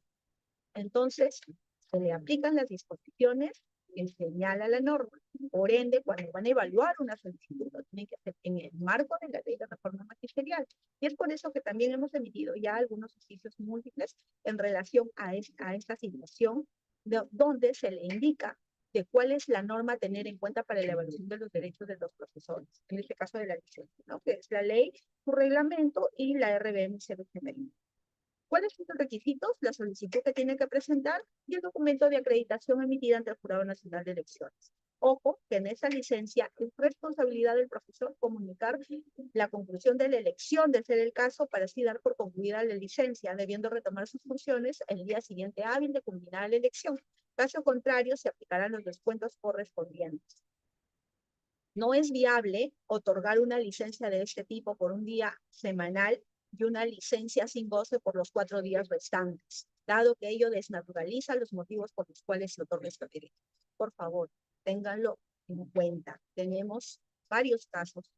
Entonces, se le aplican las disposiciones que señala la norma. Por ende, cuando van a evaluar una solicitud, lo tienen que hacer en el marco de la ley de reforma magisterial. Y es por eso que también hemos emitido ya algunos oficios múltiples en relación a esta situación, donde se le indica de cuál es la norma a tener en cuenta para la evaluación de los derechos de los profesores, en este caso de la licencia, ¿no? Que es la ley, su reglamento y la RBM 089. ¿Cuáles son los requisitos? La solicitud que tiene que presentar y el documento de acreditación emitida ante el Jurado Nacional de Elecciones. Ojo, que en esa licencia es responsabilidad del profesor comunicar la conclusión de la elección, de ser el caso, para así dar por concluida la licencia, debiendo retomar sus funciones el día siguiente hábil de culminar la elección. Caso contrario, se aplicarán los descuentos correspondientes. No es viable otorgar una licencia de este tipo por un día semanal y una licencia sin goce por los 4 días restantes, dado que ello desnaturaliza los motivos por los cuales se otorga este derecho. Por favor, ténganlo en cuenta. Tenemos varios casos.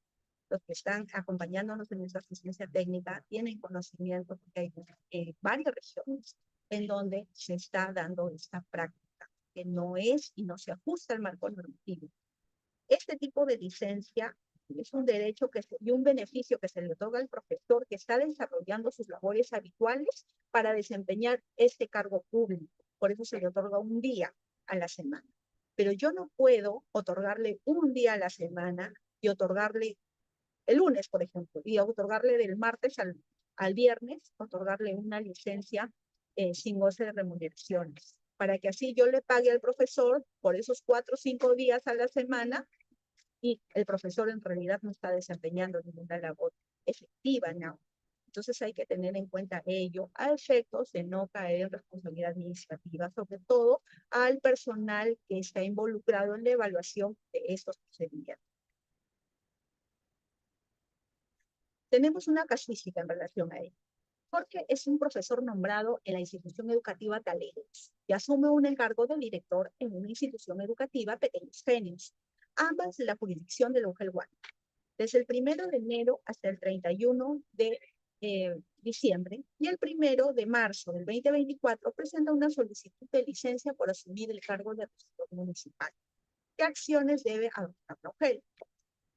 Los que están acompañándonos en nuestra asistencia técnica tienen conocimiento porque hay varias regiones en donde se está dando esta práctica, que no es y no se ajusta al marco normativo. Este tipo de licencia es un derecho y un beneficio que se le otorga al profesor que está desarrollando sus labores habituales para desempeñar este cargo público. Por eso se le otorga un día a la semana. Pero yo no puedo otorgarle un día a la semana y otorgarle el lunes, por ejemplo, y otorgarle del martes al viernes, otorgarle una licencia sin goce de remuneraciones, para que así yo le pague al profesor por esos 4 o 5 días a la semana y el profesor en realidad no está desempeñando ninguna labor efectiva, ¿no? Entonces hay que tener en cuenta ello a efectos de no caer en responsabilidad administrativa, sobre todo al personal que está involucrado en la evaluación de estos procedimientos. Tenemos una casuística en relación a ello. Jorge es un profesor nombrado en la institución educativa Talentos y asume un encargo de director en una institución educativa Pequeños Genios, ambas de la jurisdicción de Lonja el Guano. Desde el 1 de enero hasta el 31 de diciembre y el 1 de marzo del 2024 presenta una solicitud de licencia por asumir el cargo de regidor municipal. ¿Qué acciones debe adoptar la UGEL?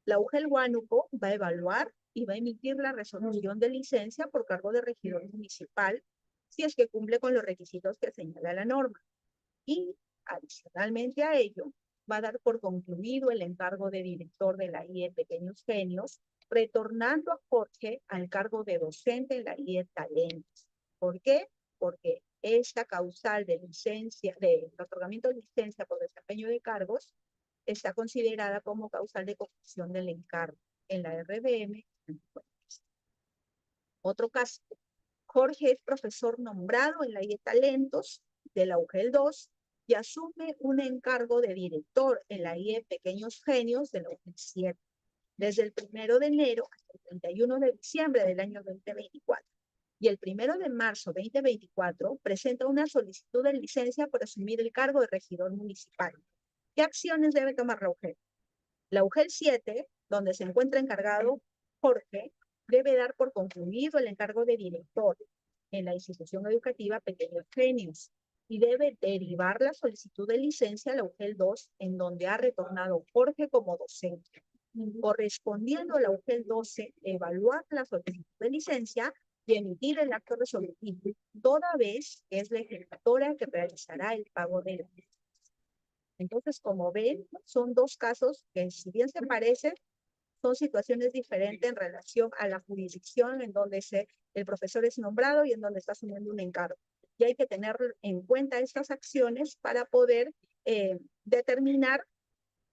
La UGEL Huánuco va a evaluar y va a emitir la resolución de licencia por cargo de regidor municipal si es que cumple con los requisitos que señala la norma. Y adicionalmente a ello, va a dar por concluido el encargo de director de la IE Pequeños Genios, retornando a Jorge al cargo de docente en la IE Talentos. ¿Por qué? Porque esta causal de licencia, de otorgamiento de licencia por desempeño de cargos, está considerada como causal de confusión del encargo en la RBM. Otro caso, Jorge es profesor nombrado en la IE Talentos de la UGEL 2 y asume un encargo de director en la IE Pequeños Genios de la UGEL 7, desde el 1 de enero hasta el 31 de diciembre del año 2024. Y el 1 de marzo 2024 presenta una solicitud de licencia por asumir el cargo de regidor municipal. ¿Qué acciones debe tomar la UGEL? La UGEL 7, donde se encuentra encargado Jorge, debe dar por concluido el encargo de director en la institución educativa Pequeños Genios y debe derivar la solicitud de licencia a la UGEL 2, en donde ha retornado Jorge como docente. Correspondiendo a la UGEL 12, evaluar la solicitud de licencia y emitir el acto resolutivo, toda vez que es la ejecutora que realizará el pago de la licencia. Entonces, como ven, son dos casos que, si bien se parecen, son situaciones diferentes en relación a la jurisdicción en donde el profesor es nombrado y en donde está asumiendo un encargo. Y hay que tener en cuenta estas acciones para poder determinar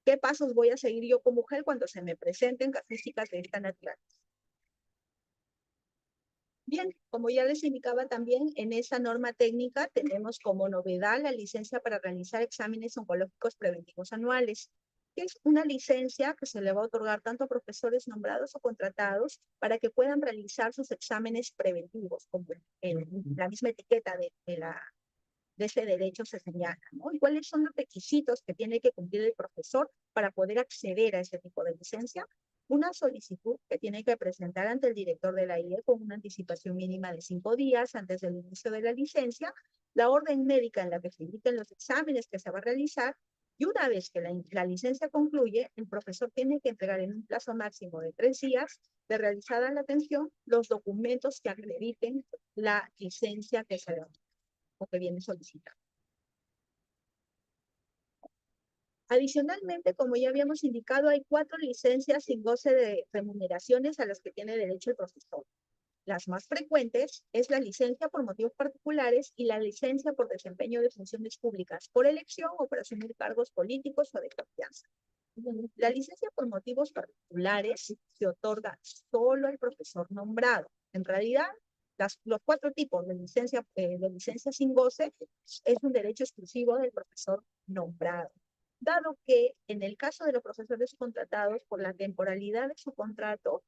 qué pasos voy a seguir yo como mujer cuando se me presenten casuísticas de esta naturaleza. Bien, como ya les indicaba también, en esa norma técnica tenemos como novedad la licencia para realizar exámenes oncológicos preventivos anuales. que es una licencia que se le va a otorgar tanto a profesores nombrados o contratados para que puedan realizar sus exámenes preventivos, como en la misma etiqueta de ese derecho se señala, ¿no? ¿Y cuáles son los requisitos que tiene que cumplir el profesor para poder acceder a ese tipo de licencia? Una solicitud que tiene que presentar ante el director de la IE con una anticipación mínima de 5 días antes del inicio de la licencia, la orden médica en la que se indiquen los exámenes que se va a realizar, y una vez que la licencia concluye, el profesor tiene que entregar en un plazo máximo de 3 días de realizada la atención los documentos que acrediten la licencia que se da o que viene solicitando. Adicionalmente, como ya habíamos indicado, hay 4 licencias sin goce de remuneraciones a las que tiene derecho el profesor. Las más frecuentes es la licencia por motivos particulares y la licencia por desempeño de funciones públicas por elección o para asumir cargos políticos o de confianza. La licencia por motivos particulares se otorga solo al profesor nombrado. En realidad, los 4 tipos de licencia sin goce es un derecho exclusivo del profesor nombrado. Dado que en el caso de los profesores contratados por la temporalidad de su contrato,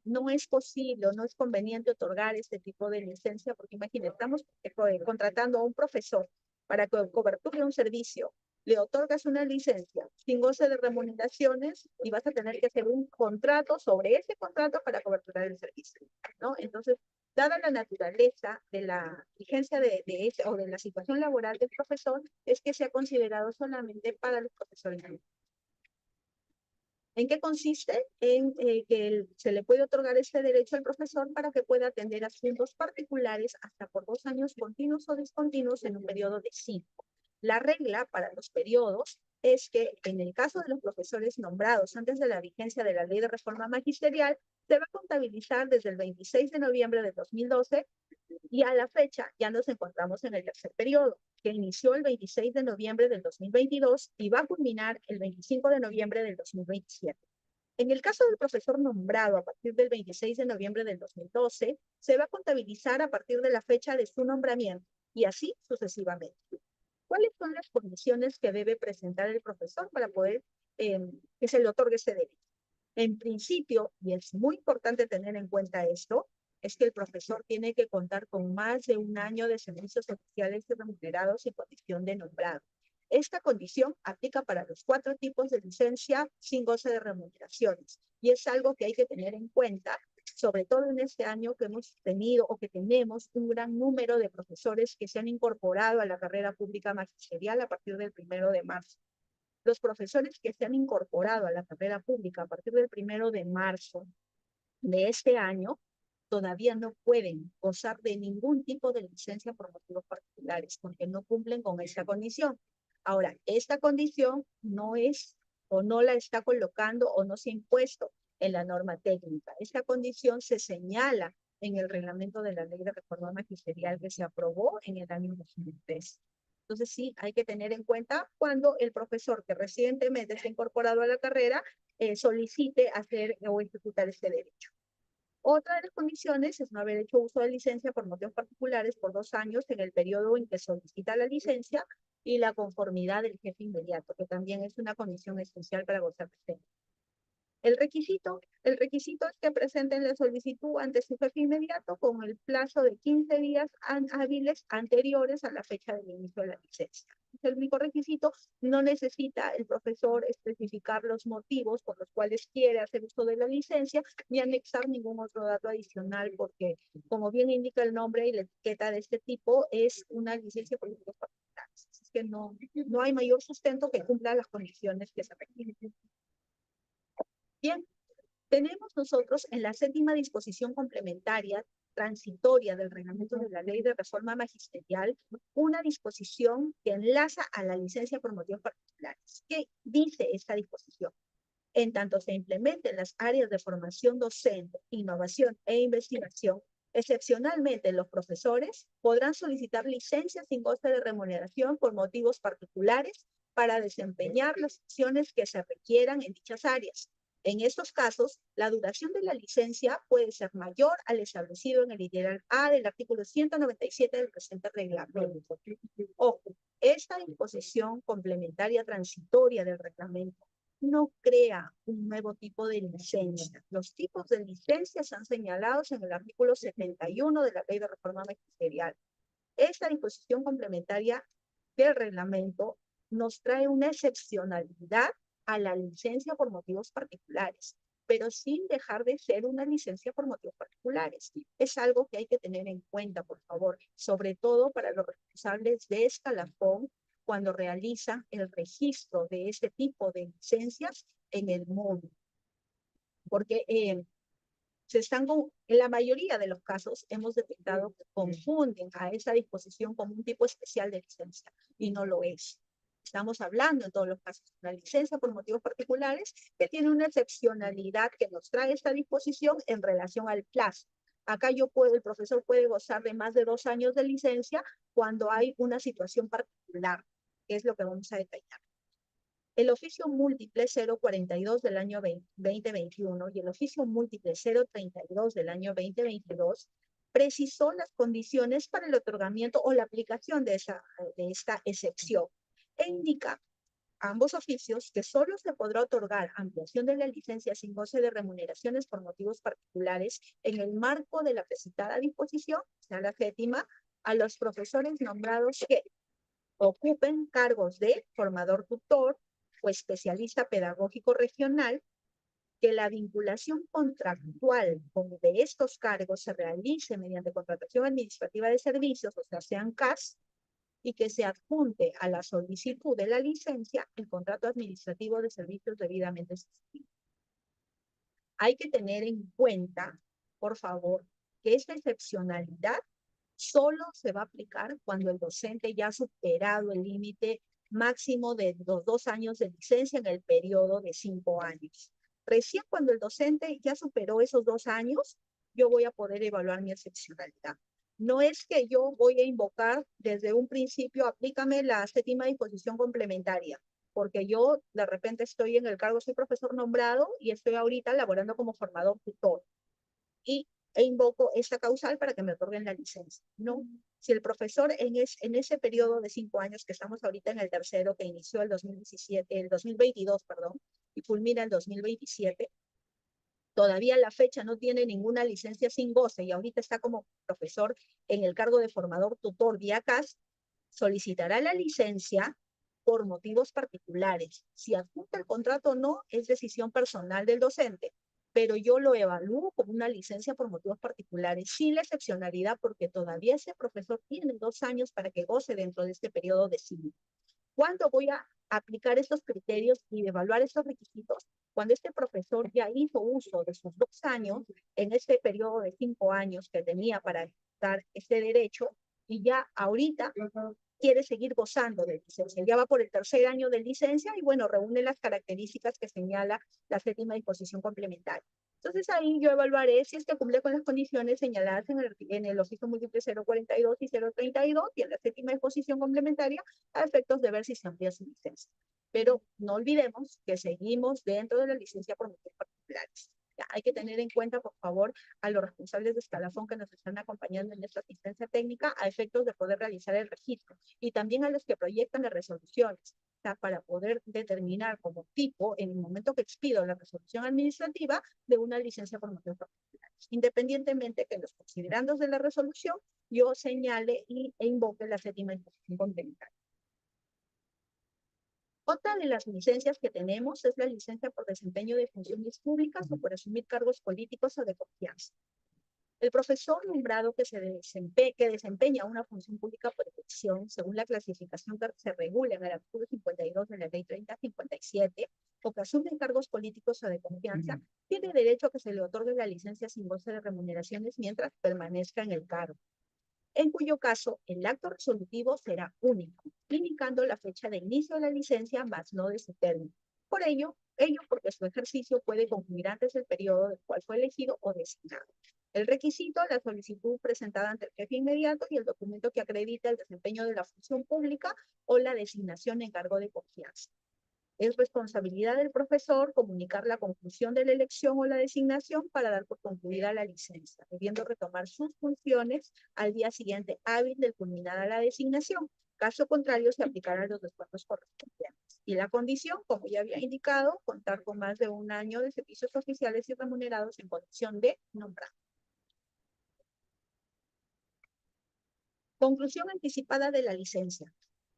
no es posible o no es conveniente otorgar este tipo de licencia, porque imagínense, estamos contratando a un profesor para cobertura un servicio, le otorgas una licencia sin goce de remuneraciones y vas a tener que hacer un contrato sobre ese contrato para coberturar el servicio, ¿no? Entonces, dada la naturaleza de la vigencia o de la situación laboral del profesor, es que se ha considerado solamente para los profesores. ¿En qué consiste? En que se le puede otorgar este derecho al profesor para que pueda atender asuntos particulares hasta por 2 años continuos o discontinuos en un periodo de 5. La regla para los periodos es que en el caso de los profesores nombrados antes de la vigencia de la Ley de Reforma Magisterial, se va a contabilizar desde el 26 de noviembre de 2012 y a la fecha ya nos encontramos en el tercer periodo, que inició el 26 de noviembre del 2022 y va a culminar el 25 de noviembre del 2027. En el caso del profesor nombrado a partir del 26 de noviembre del 2012, se va a contabilizar a partir de la fecha de su nombramiento y así sucesivamente. ¿Cuáles son las condiciones que debe presentar el profesor para poder que se le otorgue ese derecho? En principio, y es muy importante tener en cuenta esto, es que el profesor tiene que contar con más de 1 año de servicios oficiales y remunerados en condición de nombrado. Esta condición aplica para los 4 tipos de licencia sin goce de remuneraciones y es algo que hay que tener en cuenta, sobre todo en este año que hemos tenido o que tenemos un gran número de profesores que se han incorporado a la carrera pública magisterial a partir del 1 de marzo. Los profesores que se han incorporado a la carrera pública a partir del 1 de marzo de este año todavía no pueden gozar de ningún tipo de licencia por motivos particulares porque no cumplen con esta condición. Ahora, esta condición no es o no la está colocando o no se ha impuesto en la norma técnica. Esta condición se señala en el reglamento de la Ley de Reforma Magisterial que se aprobó en el año 2003. Entonces sí, hay que tener en cuenta cuando el profesor que recientemente se ha incorporado a la carrera solicite hacer o ejecutar este derecho. Otra de las condiciones es no haber hecho uso de licencia por motivos particulares por 2 años en el periodo en que solicita la licencia y la conformidad del jefe inmediato, que también es una condición esencial para gozar de este. El requisito es que presenten la solicitud ante su jefe inmediato con el plazo de 15 días hábiles anteriores a la fecha del inicio de la licencia. Es el único requisito. No necesita el profesor especificar los motivos por los cuales quiere hacer uso de la licencia ni anexar ningún otro dato adicional porque, como bien indica el nombre y la etiqueta de este tipo, es una licencia por motivos particulares. Es que no hay mayor sustento que cumpla las condiciones que se requieren. Bien, tenemos nosotros en la 7ª disposición complementaria transitoria del reglamento de la Ley de Reforma Magisterial una disposición que enlaza a la licencia por motivos particulares. ¿Qué dice esta disposición? En tanto se implementen las áreas de formación docente, innovación e investigación, excepcionalmente los profesores podrán solicitar licencias sin coste de remuneración por motivos particulares para desempeñar las funciones que se requieran en dichas áreas. En estos casos, la duración de la licencia puede ser mayor al establecido en el literal A del artículo 197 del presente reglamento. Ojo, esta disposición complementaria transitoria del reglamento no crea un nuevo tipo de licencia. Los tipos de licencias están señalados en el artículo 71 de la Ley de Reforma Magisterial. Esta disposición complementaria del reglamento nos trae una excepcionalidad a la licencia por motivos particulares, pero sin dejar de ser una licencia por motivos particulares. Es algo que hay que tener en cuenta, por favor, sobre todo para los responsables de escalafón cuando realizan el registro de este tipo de licencias en el módulo. Porque en la mayoría de los casos hemos detectado que confunden a esa disposición como un tipo especial de licencia y no lo es. Estamos hablando en todos los casos de una licencia por motivos particulares que tiene una excepcionalidad que nos trae esta disposición en relación al plazo. Acá el profesor puede gozar de más de 2 años de licencia cuando hay una situación particular, que es lo que vamos a detallar. El oficio múltiple 042 del año 2021 y el oficio múltiple 032 del año 2022 precisó las condiciones para el otorgamiento o la aplicación de esta excepción e indica ambos oficios que solo se podrá otorgar ampliación de la licencia sin goce de remuneraciones por motivos particulares en el marco de la precitada disposición, o sea, la séptima, a los profesores nombrados que ocupen cargos de formador tutor o especialista pedagógico regional, que la vinculación contractual de estos cargos se realice mediante contratación administrativa de servicios, o sea, sean CAS, y que se adjunte a la solicitud de la licencia el contrato administrativo de servicios debidamente suscrito. Hay que tener en cuenta, por favor, que esta excepcionalidad solo se va a aplicar cuando el docente ya ha superado el límite máximo de los 2 años de licencia en el periodo de 5 años. Recién cuando el docente ya superó esos 2 años, yo voy a poder evaluar mi excepcionalidad. No es que yo voy a invocar desde un principio, aplícame la séptima disposición complementaria, porque yo de repente estoy en el cargo, soy profesor nombrado y estoy ahorita laborando como formador tutor. E invoco esta causal para que me otorguen la licencia. No, si el profesor en ese periodo de 5 años, que estamos ahorita en el tercero, que inició el 2022, perdón, y culmina el 2027, todavía a la fecha no tiene ninguna licencia sin goce y ahorita está como profesor en el cargo de formador tutor vía CAS, solicitará la licencia por motivos particulares. Si adjunta el contrato o no, es decisión personal del docente, pero yo lo evalúo como una licencia por motivos particulares, sin la excepcionalidad, porque todavía ese profesor tiene 2 años para que goce dentro de este periodo de 5. ¿Cuándo voy a aplicar estos criterios y evaluar estos requisitos? Cuando este profesor ya hizo uso de sus 2 años en este periodo de 5 años que tenía para dar este derecho y ya ahorita quiere seguir gozando de licencia. Ya va por el 3er año de licencia y bueno, reúne las características que señala la séptima disposición complementaria. Entonces ahí yo evaluaré si es que cumple con las condiciones señaladas en el oficio múltiple 042 y 032 y en la séptima disposición complementaria a efectos de ver si se amplía su licencia. Pero no olvidemos que seguimos dentro de la licencia por motivos particulares. Ya, hay que tener en cuenta, por favor, a los responsables de escalafón que nos están acompañando en esta asistencia técnica a efectos de poder realizar el registro y también a los que proyectan las resoluciones. O sea, para poder determinar como tipo, en el momento que expido la resolución administrativa, de una licencia por motivos particulares. Independientemente que en los considerandos de la resolución yo señale e invoque la séptima disposición complementaria. Otra de las licencias que tenemos es la licencia por desempeño de funciones públicas o por asumir cargos políticos o de confianza. El profesor nombrado que desempeña una función pública por elección, según la clasificación que se regula en el artículo 52 de la Ley 3057, o que asume cargos políticos o de confianza, tiene derecho a que se le otorgue la licencia sin goce de remuneraciones mientras permanezca en el cargo, en cuyo caso el acto resolutivo será único, indicando la fecha de inicio de la licencia, más no de su término. Por ello, porque su ejercicio puede concluir antes del periodo del cual fue elegido o designado. El requisito, la solicitud presentada ante el jefe inmediato y el documento que acredita el desempeño de la función pública o la designación en cargo de confianza. Es responsabilidad del profesor comunicar la conclusión de la elección o la designación para dar por concluida la licencia, debiendo retomar sus funciones al día siguiente hábil de culminada la designación. Caso contrario, se aplicarán los descuentos correspondientes. Y la condición, como ya había indicado, contar con más de 1 año de servicios oficiales y remunerados en condición de nombrado. Conclusión anticipada de la licencia.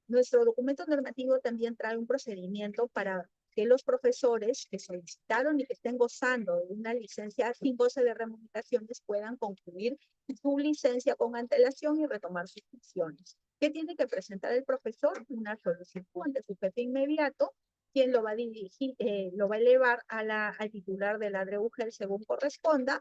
Nuestro documento normativo también trae un procedimiento para que los profesores que solicitaron y que estén gozando de una licencia sin goce de remuneraciones puedan concluir su licencia con antelación y retomar sus funciones. ¿Qué tiene que presentar el profesor? Una solicitud ante su jefe inmediato, quien lo va a dirigir, lo va a elevar al titular de la DREUGEL según corresponda,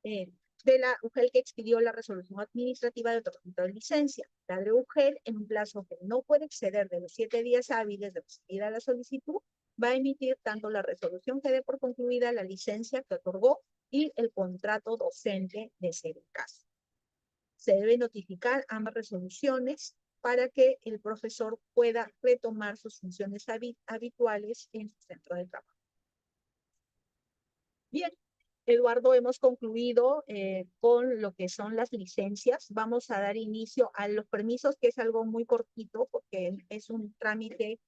de la UGEL que expidió la resolución administrativa de otorgamiento de licencia. La UGEL, en un plazo que no puede exceder de los 7 días hábiles de recibida la solicitud, va a emitir tanto la resolución que dé por concluida la licencia que otorgó y el contrato docente de ser el caso. Se debe notificar ambas resoluciones para que el profesor pueda retomar sus funciones habituales en su centro de trabajo. Bien, Eduardo, hemos concluido con lo que son las licencias. Vamos a dar inicio a los permisos, que es algo muy cortito porque es un trámite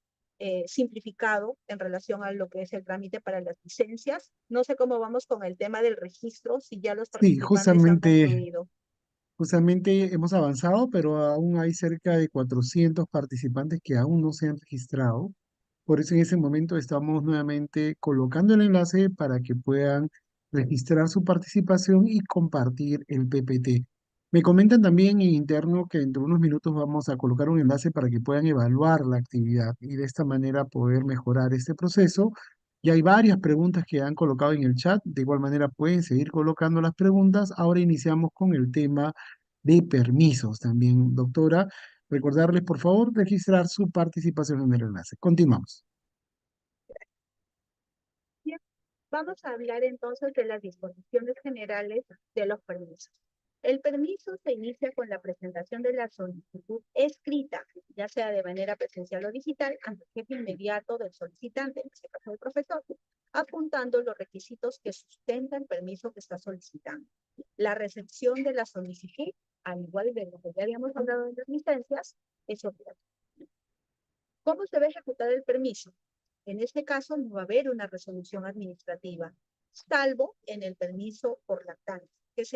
simplificado en relación a lo que es el trámite para las licencias. No sé cómo vamos con el tema del registro, si ya los Sí, participantes han concluido. justamente hemos avanzado, pero aún hay cerca de 400 participantes que aún no se han registrado. Por eso en ese momento estamos nuevamente colocando el enlace para que puedan registrar su participación y compartir el PPT. Me comentan también en interno que dentro de unos minutos vamos a colocar un enlace para que puedan evaluar la actividad y de esta manera poder mejorar este proceso. Y hay varias preguntas que han colocado en el chat. De igual manera pueden seguir colocando las preguntas. Ahora iniciamos con el tema de permisos también, doctora. Recordarles, por favor, registrar su participación en el enlace. Continuamos. Bien, vamos a hablar entonces de las disposiciones generales de los permisos. El permiso se inicia con la presentación de la solicitud escrita, ya sea de manera presencial o digital, ante el jefe inmediato del solicitante, en este caso el profesor, apuntando los requisitos que sustentan el permiso que está solicitando. La recepción de la solicitud, al igual de lo que ya habíamos hablado en las licencias, es obligatoria. ¿Cómo se va a ejecutar el permiso? En este caso no va a haber una resolución administrativa, salvo en el permiso por lactancia, que es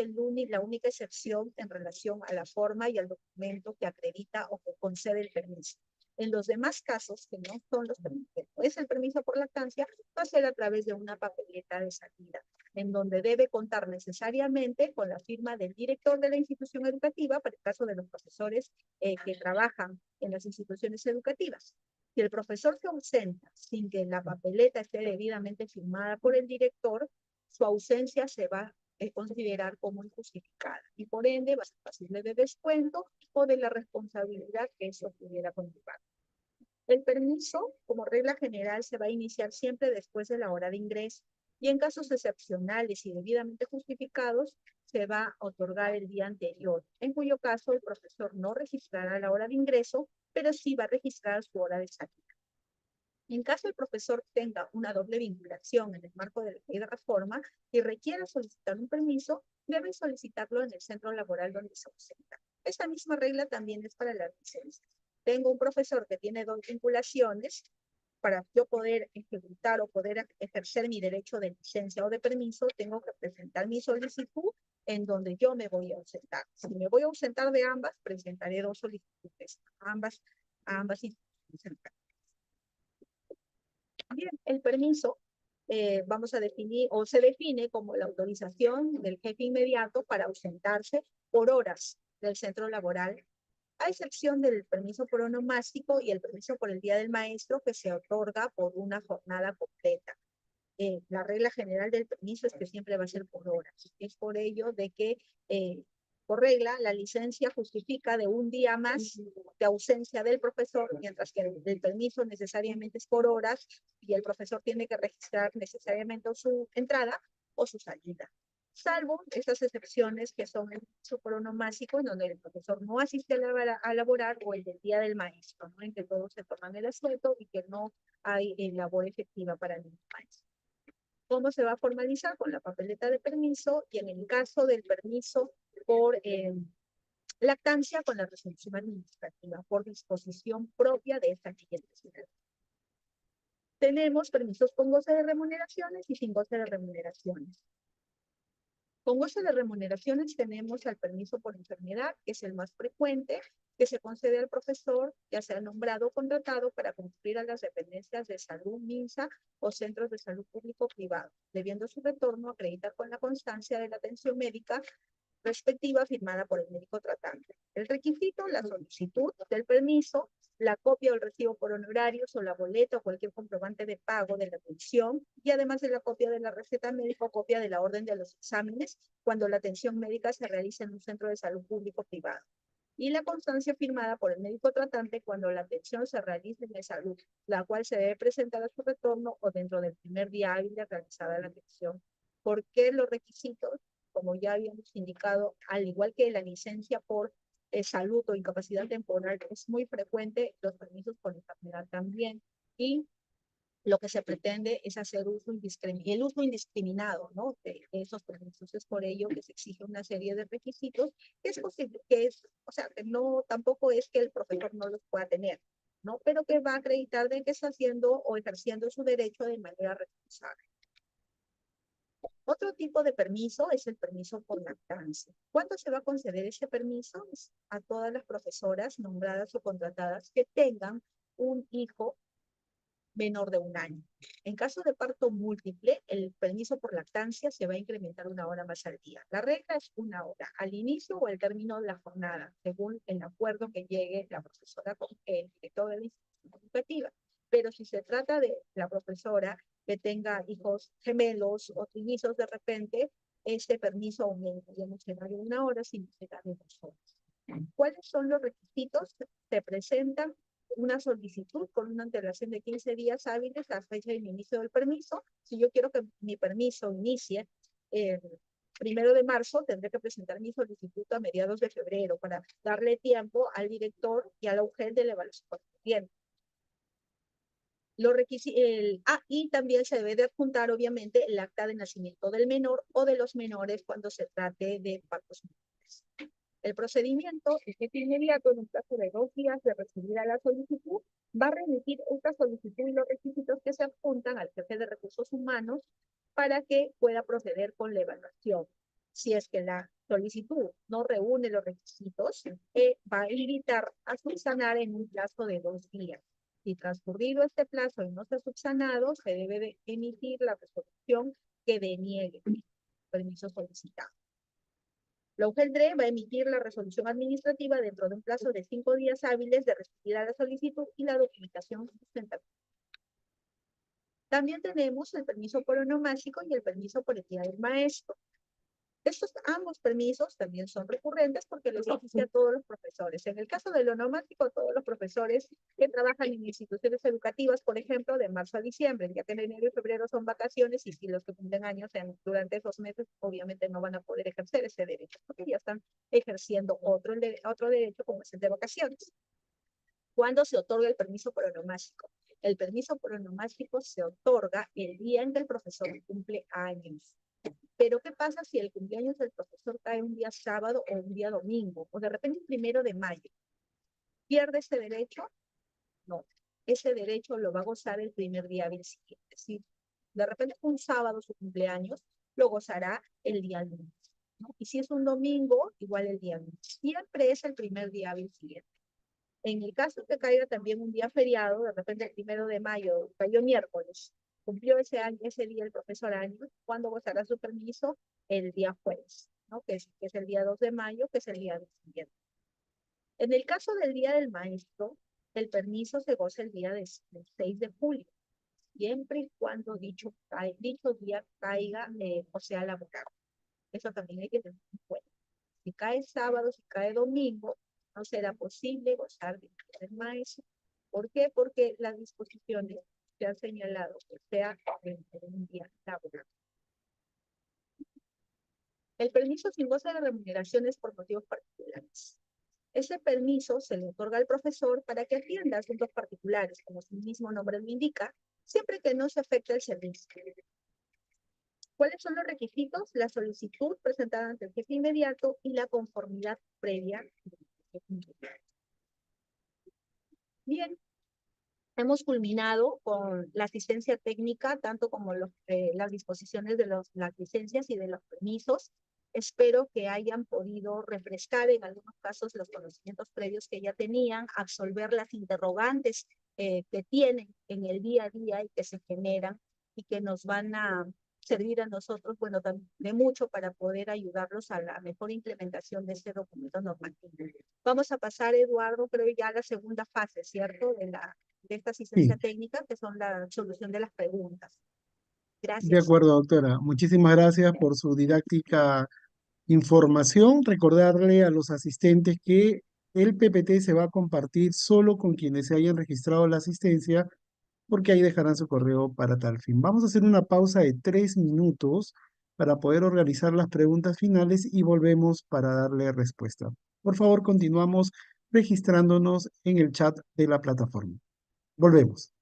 la única excepción en relación a la forma y al documento que acredita o que concede el permiso. En los demás casos, que no son los permisos, que no es el permiso por lactancia, va a ser a través de una papeleta de salida, en donde debe contar necesariamente con la firma del director de la institución educativa, para el caso de los profesores que trabajan en las instituciones educativas. Si el profesor se ausenta sin que la papeleta esté debidamente firmada por el director, su ausencia se va a considerar como injustificada y por ende va a ser pasible de descuento o de la responsabilidad que eso pudiera conllevar. El permiso, como regla general, se va a iniciar siempre después de la hora de ingreso y en casos excepcionales y debidamente justificados, se va a otorgar el día anterior, en cuyo caso el profesor no registrará la hora de ingreso, pero sí va a registrar su hora de salida. En caso el profesor tenga una doble vinculación en el marco de la ley de reforma y requiera solicitar un permiso, debe solicitarlo en el centro laboral donde se ausenta. Esta misma regla también es para las licencias. Tengo un profesor que tiene 2 vinculaciones. Para yo poder ejecutar o poder ejercer mi derecho de licencia o de permiso, tengo que presentar mi solicitud en donde yo me voy a ausentar. Si me voy a ausentar de ambas, presentaré 2 solicitudes, a ambas instituciones. Bien, el permiso vamos a definir o se define como la autorización del jefe inmediato para ausentarse por horas del centro laboral, a excepción del permiso por onomástico y el permiso por el día del maestro que se otorga por una jornada completa. La regla general del permiso es que siempre va a ser por horas. Es por ello de que, por regla, la licencia justifica de un día más de ausencia del profesor, mientras que el permiso necesariamente es por horas y el profesor tiene que registrar necesariamente su entrada o su salida. Salvo esas excepciones que son el permiso por onomástico, en donde el profesor no asiste a laborar, o el del día del maestro, ¿no? En que todos se toman el asueto y que no hay labor efectiva para el maestro. ¿Cómo se va a formalizar? Con la papeleta de permiso y en el caso del permiso por lactancia, con la resolución administrativa por disposición propia de esta ley. Tenemos permisos con goce de remuneraciones y sin goce de remuneraciones. Con goce de remuneraciones tenemos al permiso por enfermedad, que es el más frecuente, que se concede al profesor, ya sea nombrado o contratado para cumplir a las dependencias de salud, MINSA o centros de salud público-privado, debiendo su retorno acreditar con la constancia de la atención médica respectiva firmada por el médico tratante. El requisito, la solicitud del permiso, la copia o el recibo por honorarios o la boleta o cualquier comprobante de pago de la atención y además de la copia de la receta médica o copia de la orden de los exámenes cuando la atención médica se realiza en un centro de salud público privado. Y la constancia firmada por el médico tratante cuando la atención se realiza en la salud, la cual se debe presentar a su retorno o dentro del primer día hábil de realizada la atención. ¿Por qué los requisitos? Como ya habíamos indicado, al igual que la licencia por salud o incapacidad temporal, es muy frecuente, los permisos por enfermedad también, y lo que se pretende es hacer el uso indiscriminado, ¿no? de esos permisos. Es por ello que se exige una serie de requisitos que es posible, o sea, que no, tampoco es que el profesor no los pueda tener, ¿no? Pero que va a acreditar de que está haciendo o ejerciendo su derecho de manera responsable. Otro tipo de permiso es el permiso por lactancia. ¿Cuándo se va a conceder ese permiso? Es a todas las profesoras nombradas o contratadas que tengan un hijo menor de 1 año. En caso de parto múltiple, el permiso por lactancia se va a incrementar 1 hora más al día. La regla es 1 hora, al inicio o al término de la jornada, según el acuerdo que llegue la profesora con el director de la institución educativa. Pero si se trata de la profesora que tenga hijos gemelos o trillizos de repente, este permiso aumenta, ya no será de 1 hora, sino será de 2 horas. ¿Cuáles son los requisitos? Se presentan una solicitud con una antelación de 15 días hábiles a la fecha de inicio del permiso. Si yo quiero que mi permiso inicie el 1 de marzo, tendré que presentar mi solicitud a mediados de febrero para darle tiempo al director y a la UGEL de la evaluación correspondiente. Y también se debe de adjuntar, obviamente, el acta de nacimiento del menor o de los menores cuando se trate de partos múltiples. El procedimiento es que inmediato, en un plazo de 2 días de recibir a la solicitud, va a remitir esta solicitud y los requisitos que se adjuntan al jefe de recursos humanos para que pueda proceder con la evaluación. Si es que la solicitud no reúne los requisitos, va a invitar a subsanar en un plazo de 2 días. Si transcurrido este plazo y no se ha subsanado, se debe de emitir la resolución que deniegue el permiso solicitado. La UGELDRE va a emitir la resolución administrativa dentro de un plazo de 5 días hábiles de recibir a la solicitud y la documentación sustentativa. También tenemos el permiso por onomástico y el permiso por entidad del maestro. Ambos permisos también son recurrentes porque los exige a todos los profesores. En el caso del onomástico, todos los profesores que trabajan en instituciones educativas, por ejemplo, de marzo a diciembre, ya que en enero y febrero son vacaciones y si los que cumplen años durante esos meses, obviamente no van a poder ejercer ese derecho porque ya están ejerciendo otro derecho como es el de vacaciones. ¿Cuándo se otorga el permiso por onomástico? El permiso por onomástico se otorga el día en que el profesor cumple años. Pero ¿qué pasa si el cumpleaños del profesor cae un día sábado o un día domingo? O de repente el 1 de mayo. ¿Pierde ese derecho? No. Ese derecho lo va a gozar el primer día hábil siguiente. Si de repente es un sábado su cumpleaños, lo gozará el día lunes, ¿no? Y si es un domingo, igual el día lunes. Siempre es el primer día hábil siguiente. En el caso que caiga también un día feriado, de repente el 1 de mayo, cayó miércoles, cumplió ese día el profesor años, ¿cuándo gozará su permiso? El día jueves, ¿no? Que es el día 2 de mayo, que es el día siguiente. En el caso del día del maestro, el permiso se goza el día del 6 de julio, siempre y cuando dicho día caiga, o sea, laboral. Eso también hay que tener en cuenta. Si cae sábado, si cae domingo, no será posible gozar del día del maestro. ¿Por qué? Porque las disposiciones se han señalado que sea en un día laboral. El permiso sin goce de remuneraciones por motivos particulares. Ese permiso se le otorga al profesor para que atienda asuntos particulares, como su mismo nombre lo indica, siempre que no se afecte el servicio. ¿Cuáles son los requisitos? La solicitud presentada ante el jefe inmediato y la conformidad previa. Bien, Hemos culminado con la asistencia técnica, tanto como las disposiciones de las licencias y de los permisos. Espero que hayan podido refrescar en algunos casos los conocimientos previos que ya tenían, absolver las interrogantes que tienen en el día a día y que se generan y que nos van a servir a nosotros, bueno, de mucho para poder ayudarlos a la mejor implementación de este documento normativo. Vamos a pasar, Eduardo, creo ya a la segunda fase, ¿cierto? De esta asistencia Sí, técnica, que son la solución de las preguntas. de Gracias. acuerdo, doctora. Muchísimas gracias por su didáctica información. Recordarle a los asistentes que el PPT se va a compartir solo con quienes se hayan registrado la asistencia, porque ahí dejarán su correo para tal fin. Vamos a hacer una pausa de 3 minutos para poder organizar las preguntas finales y volvemos para darle respuesta. Por favor, continuamos registrándonos en el chat de la plataforma. Volvemos.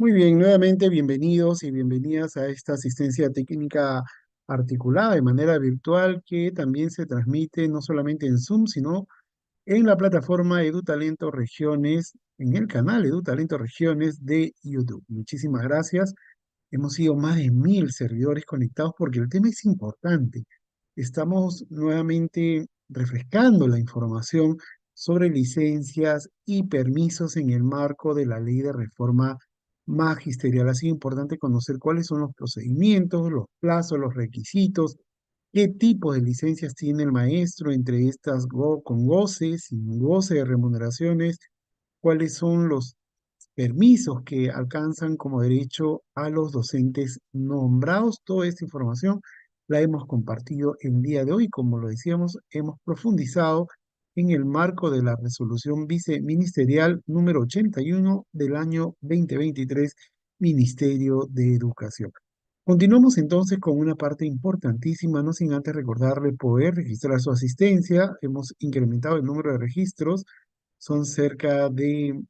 Muy bien, nuevamente bienvenidos y bienvenidas a esta asistencia técnica articulada de manera virtual que también se transmite no solamente en Zoom, sino en la plataforma EduTalento Regiones, en el canal EduTalento Regiones de YouTube. Muchísimas gracias. Hemos sido más de 1000 servidores conectados porque el tema es importante. Estamos nuevamente refrescando la información sobre licencias y permisos en el marco de la ley de reforma magisterial. Ha sido importante conocer cuáles son los procedimientos, los plazos, los requisitos, qué tipo de licencias tiene el maestro, entre estas con goce, sin goce de remuneraciones, cuáles son los permisos que alcanzan como derecho a los docentes nombrados. Toda esta información la hemos compartido el día de hoy. Como lo decíamos, hemos profundizado en el marco de la resolución viceministerial número 81 del año 2023, Ministerio de Educación. Continuamos entonces con una parte importantísima, no sin antes recordarle poder registrar su asistencia. Hemos incrementado el número de registros, son cerca de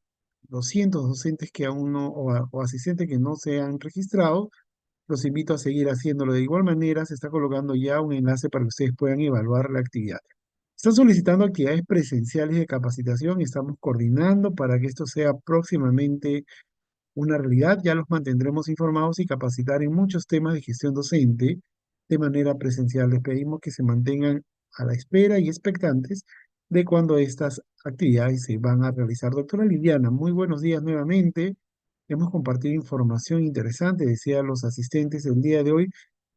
200 docentes que aún no, o asistentes que no se han registrado. Los invito a seguir haciéndolo. De igual manera, se está colocando ya un enlace para que ustedes puedan evaluar la actividad. Están solicitando actividades presenciales de capacitación y estamos coordinando para que esto sea próximamente una realidad. Ya los mantendremos informados y capacitar en muchos temas de gestión docente de manera presencial. Les pedimos que se mantengan a la espera y expectantes de cuando estas actividades se van a realizar. Doctora Liliana, muy buenos días nuevamente. Hemos compartido información interesante, decía los asistentes el día de hoy.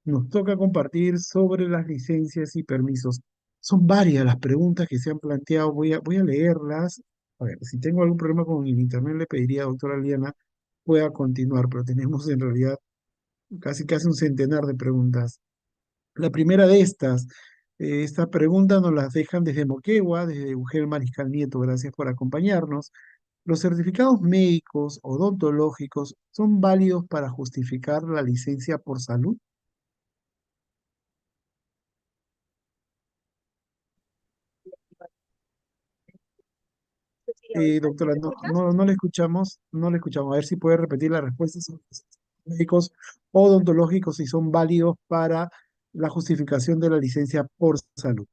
Nos toca compartir sobre las licencias y permisos. Son varias las preguntas que se han planteado. Voy a leerlas. A ver, si tengo algún problema con el internet, le pediría a doctora Liliana pueda continuar, pero tenemos en realidad casi un centenar de preguntas. La primera de esta pregunta nos las dejan desde Moquegua, desde Ugel Mariscal Nieto, gracias por acompañarnos. ¿Los certificados médicos odontológicos son válidos para justificar la licencia por salud? Sí, ahorita, ¿sí Doctora, me no, escuchas? no, no le escuchamos, no le escuchamos. A ver si puede repetir la respuesta sobre los médicos odontológicos si son válidos para la justificación de la licencia por salud.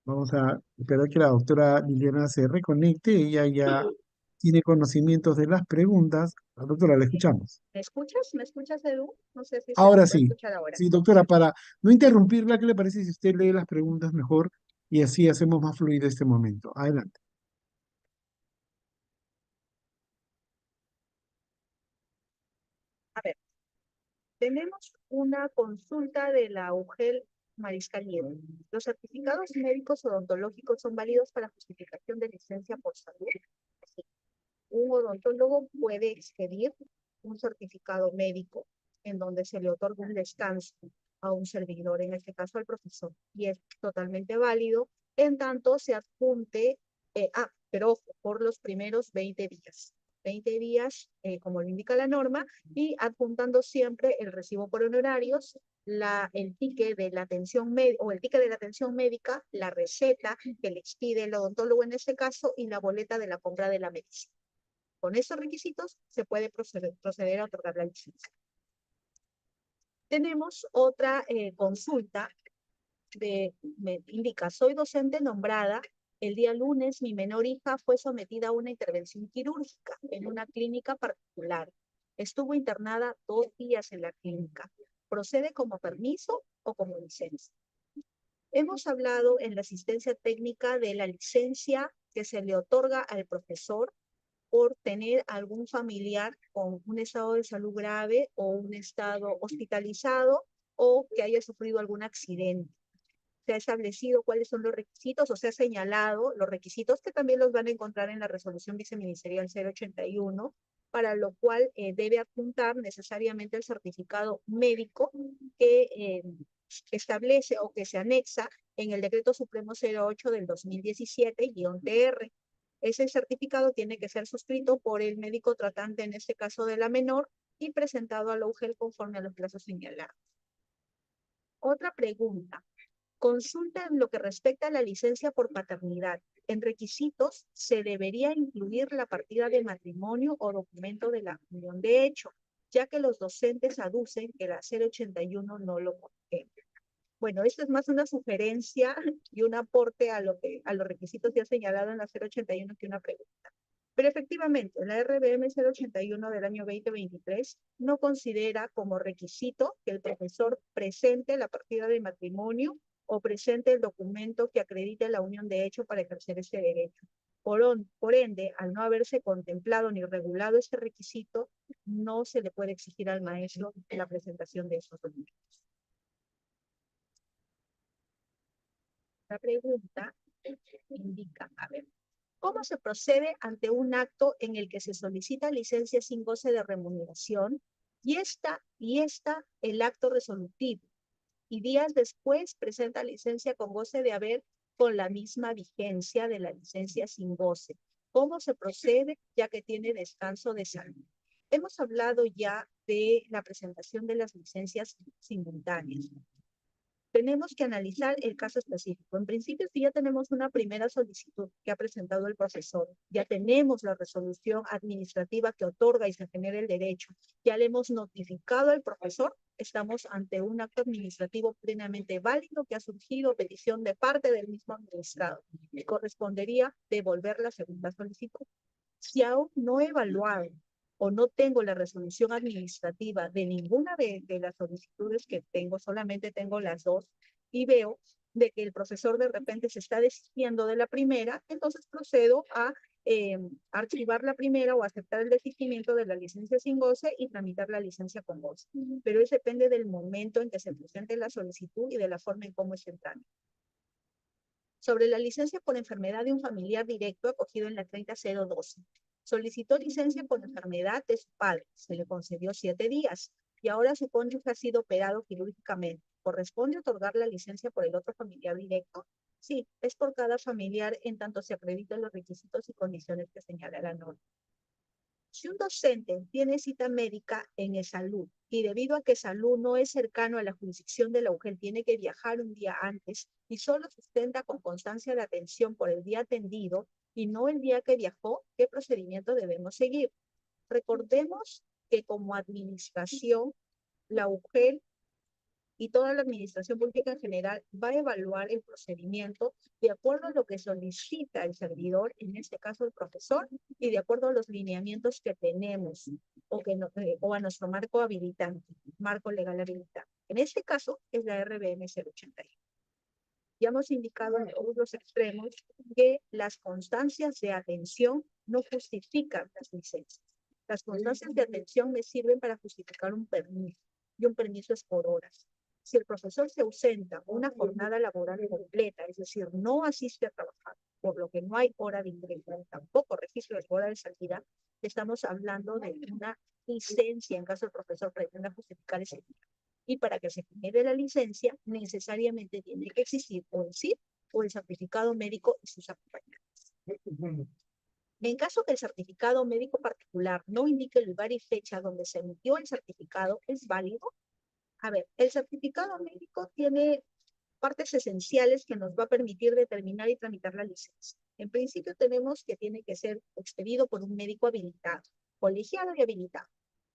Vamos a esperar que la doctora Liliana se reconecte. Ella ya tiene conocimientos de las preguntas. La doctora, la Sí. escuchamos. ¿Me escuchas? ¿Me escuchas, Edu? No sé si se me Ahora puede sí. escuchar ahora. Sí, doctora, para no interrumpirla, ¿qué le parece si usted lee las preguntas mejor y así hacemos más fluido este momento? Adelante. A ver, tenemos una consulta de la UGEL Mariscal Nieto. ¿Los certificados médicos odontológicos son válidos para justificación de licencia por salud? Sí. Un odontólogo puede expedir un certificado médico en donde se le otorga un descanso a un servidor, en este caso al profesor, y es totalmente válido en tanto se adjunte, pero ojo, por los primeros 20 días. 20 días, como lo indica la norma, y adjuntando siempre el recibo por honorarios, el ticket de la atención médica o el ticket de la atención médica, la receta que le expide el odontólogo en este caso y la boleta de la compra de la medicina. Con esos requisitos se puede proceder a otorgar la licencia. Tenemos otra consulta me indica, soy docente nombrada. El día lunes mi menor hija fue sometida a una intervención quirúrgica en una clínica particular. Estuvo internada 2 días en la clínica. ¿Procede como permiso o como licencia? Hemos hablado en la asistencia técnica de la licencia que se le otorga al profesor por tener algún familiar con un estado de salud grave o un estado hospitalizado o que haya sufrido algún accidente. Se ha establecido cuáles son los requisitos o se ha señalado los requisitos que también los van a encontrar en la resolución viceministerial 081, para lo cual debe adjuntar necesariamente el certificado médico que establece o que se anexa en el decreto supremo 08 del 2017-TR. Ese certificado tiene que ser suscrito por el médico tratante, en este caso de la menor, y presentado a la UGEL conforme a los plazos señalados. Otra pregunta. Consulta en lo que respecta a la licencia por paternidad. En requisitos se debería incluir la partida de matrimonio o documento de la unión de hecho, ya que los docentes aducen que la 081 no lo contempla. Bueno, esto es más una sugerencia y un aporte a los requisitos ya señalados en la 081 que una pregunta. Pero efectivamente, la RBM 081 del año 2023 no considera como requisito que el profesor presente la partida de matrimonio o presente el documento que acredite la unión de hecho para ejercer este derecho. Por ende, al no haberse contemplado ni regulado este requisito, no se le puede exigir al maestro la presentación de esos documentos. La pregunta indica, a ver, ¿cómo se procede ante un acto en el que se solicita licencia sin goce de remuneración y está el acto resolutivo? Y días después presenta licencia con goce de haber con la misma vigencia de la licencia sin goce. ¿Cómo se procede ya que tiene descanso de salud? Hemos hablado ya de la presentación de las licencias simultáneas. Tenemos que analizar el caso específico. En principio, si ya tenemos una primera solicitud que ha presentado el profesor, ya tenemos la resolución administrativa que otorga y se genera el derecho, ya le hemos notificado al profesor, estamos ante un acto administrativo plenamente válido que ha surgido petición de parte del mismo administrado. Y correspondería devolver la segunda solicitud. Si aún no he evaluado o no tengo la resolución administrativa de ninguna de las solicitudes que tengo, solamente tengo las dos, y veo de que el profesor de repente se está desistiendo de la primera, entonces procedo a archivar la primera o aceptar el desistimiento de la licencia sin goce y tramitar la licencia con goce. Pero eso depende del momento en que se presente la solicitud y de la forma en cómo es el trámite. Sobre la licencia por enfermedad de un familiar directo acogido en la 30012. Solicitó licencia por enfermedad de su padre. Se le concedió 7 días y ahora su cónyuge ha sido operado quirúrgicamente. ¿Corresponde otorgar la licencia por el otro familiar directo? Sí, es por cada familiar en tanto se acreditan los requisitos y condiciones que señala la norma. Si un docente tiene cita médica en salud y debido a que salud no es cercano a la jurisdicción de la UGEL, tiene que viajar un día antes y solo sustenta con constancia de atención por el día atendido y no el día que viajó, ¿qué procedimiento debemos seguir? Recordemos que como administración, la UGEL y toda la administración pública en general va a evaluar el procedimiento de acuerdo a lo que solicita el servidor, en este caso el profesor, y de acuerdo a los lineamientos que tenemos o a nuestro marco habilitante, marco legal habilitante. En este caso es la RBM 081. Ya hemos indicado en todos los extremos que las constancias de atención no justifican las licencias. Las constancias de atención me sirven para justificar un permiso, y un permiso es por horas. Si el profesor se ausenta una jornada laboral completa, es decir, no asiste a trabajar, por lo que no hay hora de ingreso, tampoco registro de hora de salida, estamos hablando de una licencia en caso el profesor pretenda justificar ese día. Y para que se genere la licencia, necesariamente tiene que existir o el CIP o el certificado médico y sus acompañantes. En caso que el certificado médico particular no indique el lugar y fecha donde se emitió el certificado, ¿es válido? A ver, el certificado médico tiene partes esenciales que nos va a permitir determinar y tramitar la licencia. En principio tenemos que tiene que ser expedido por un médico habilitado, colegiado y habilitado.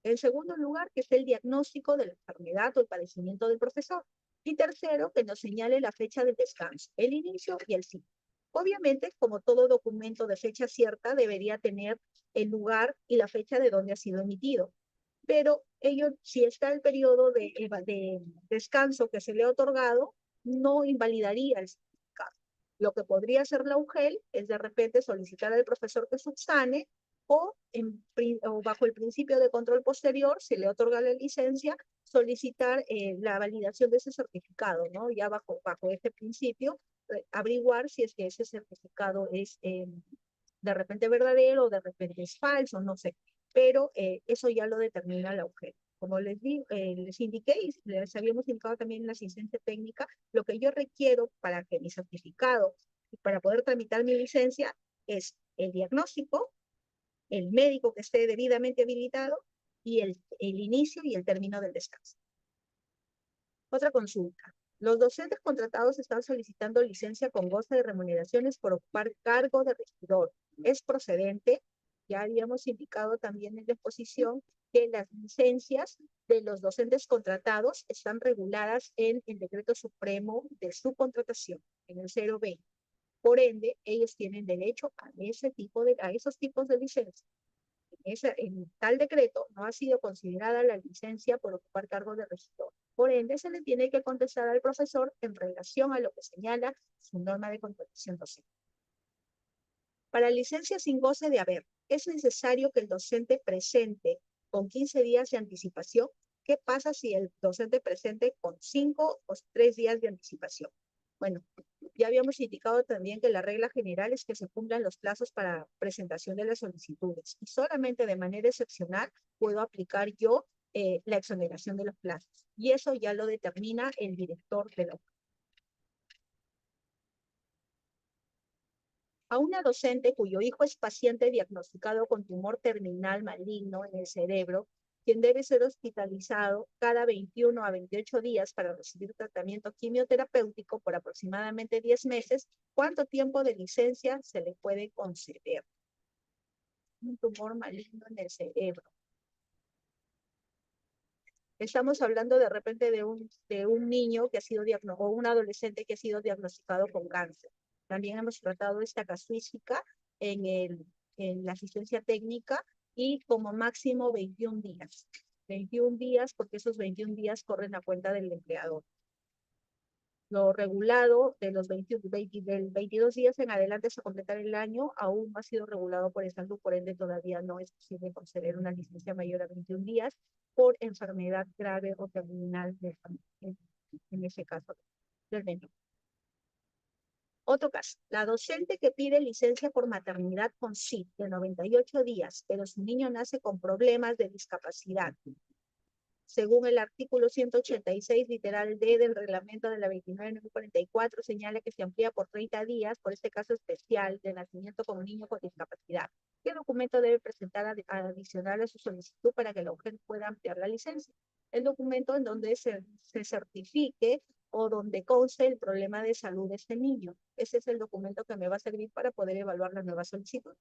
En segundo lugar, que esté el diagnóstico de la enfermedad o el padecimiento del profesor. Y tercero, que nos señale la fecha del descanso, el inicio y el fin. Obviamente, como todo documento de fecha cierta, debería tener el lugar y la fecha de donde ha sido emitido. Pero si está el periodo de descanso que se le ha otorgado, no invalidaría el certificado. Lo que podría hacer la UGEL es de repente solicitar al profesor que subsane o bajo el principio de control posterior, si le otorga la licencia, solicitar la validación de ese certificado, ¿no? Ya bajo este principio, averiguar si es que ese certificado es de repente verdadero o de repente es falso, no sé. Pero eso ya lo determina la UGEL. Como les indiqué y les habíamos indicado también en la asistencia técnica, lo que yo requiero para que mi certificado y para poder tramitar mi licencia es el diagnóstico, el médico que esté debidamente habilitado y el inicio y el término del descanso. Otra consulta. Los docentes contratados están solicitando licencia con goce de remuneraciones por ocupar cargo de regidor. ¿Es procedente? Ya habíamos indicado también en la exposición que las licencias de los docentes contratados están reguladas en el Decreto Supremo de Subcontratación, en el 020. Por ende, ellos tienen derecho a esos tipos de licencias. En tal decreto no ha sido considerada la licencia por ocupar cargo de regidor. Por ende, se le tiene que contestar al profesor en relación a lo que señala su norma de contratación docente. Para licencia sin goce de haber, es necesario que el docente presente con 15 días de anticipación. ¿Qué pasa si el docente presente con 5 o 3 días de anticipación? Bueno, ya habíamos indicado también que la regla general es que se cumplan los plazos para presentación de las solicitudes y solamente de manera excepcional puedo aplicar yo la exoneración de los plazos. Y eso ya lo determina el director de la. A una docente cuyo hijo es paciente diagnosticado con tumor terminal maligno en el cerebro, quien debe ser hospitalizado cada 21 a 28 días para recibir tratamiento quimioterapéutico por aproximadamente 10 meses, ¿cuánto tiempo de licencia se le puede conceder? Un tumor maligno en el cerebro. Estamos hablando de repente de un niño que ha sido diagnosticado, o un adolescente que ha sido diagnosticado con cáncer. También hemos tratado esta casuística en la asistencia técnica y como máximo 21 días. 21 días porque esos 21 días corren a cuenta del empleador. Lo regulado de los del 22 días en adelante hasta completar el año aún no ha sido regulado por el salud, por ende todavía no es posible conceder una licencia mayor a 21 días por enfermedad grave o terminal en ese caso del menor. Otro caso, la docente que pide licencia por maternidad con SID de 98 días, pero su niño nace con problemas de discapacidad. Según el artículo 186, literal D del reglamento de la 29944, señala que se amplía por 30 días, por este caso especial de nacimiento con un niño con discapacidad. ¿Qué documento debe presentar adicional a su solicitud para que la mujer pueda ampliar la licencia? El documento en donde se certifique o donde conste el problema de salud de este niño. Ese es el documento que me va a servir para poder evaluar la nueva solicitud.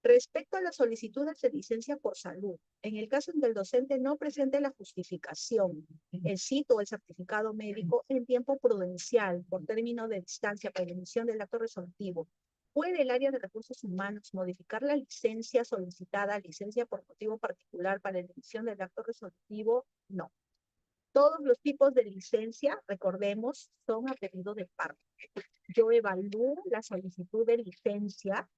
Respecto a las solicitudes de licencia por salud, en el caso en que el docente no presente la justificación, el CIT o el certificado médico en tiempo prudencial por término de distancia para la emisión del acto resolutivo, ¿puede el área de recursos humanos modificar la licencia solicitada, licencia por motivo particular para la emisión del acto resolutivo? No. Todos los tipos de licencia, recordemos, son a pedido de parte. Yo evalúo la solicitud de licencia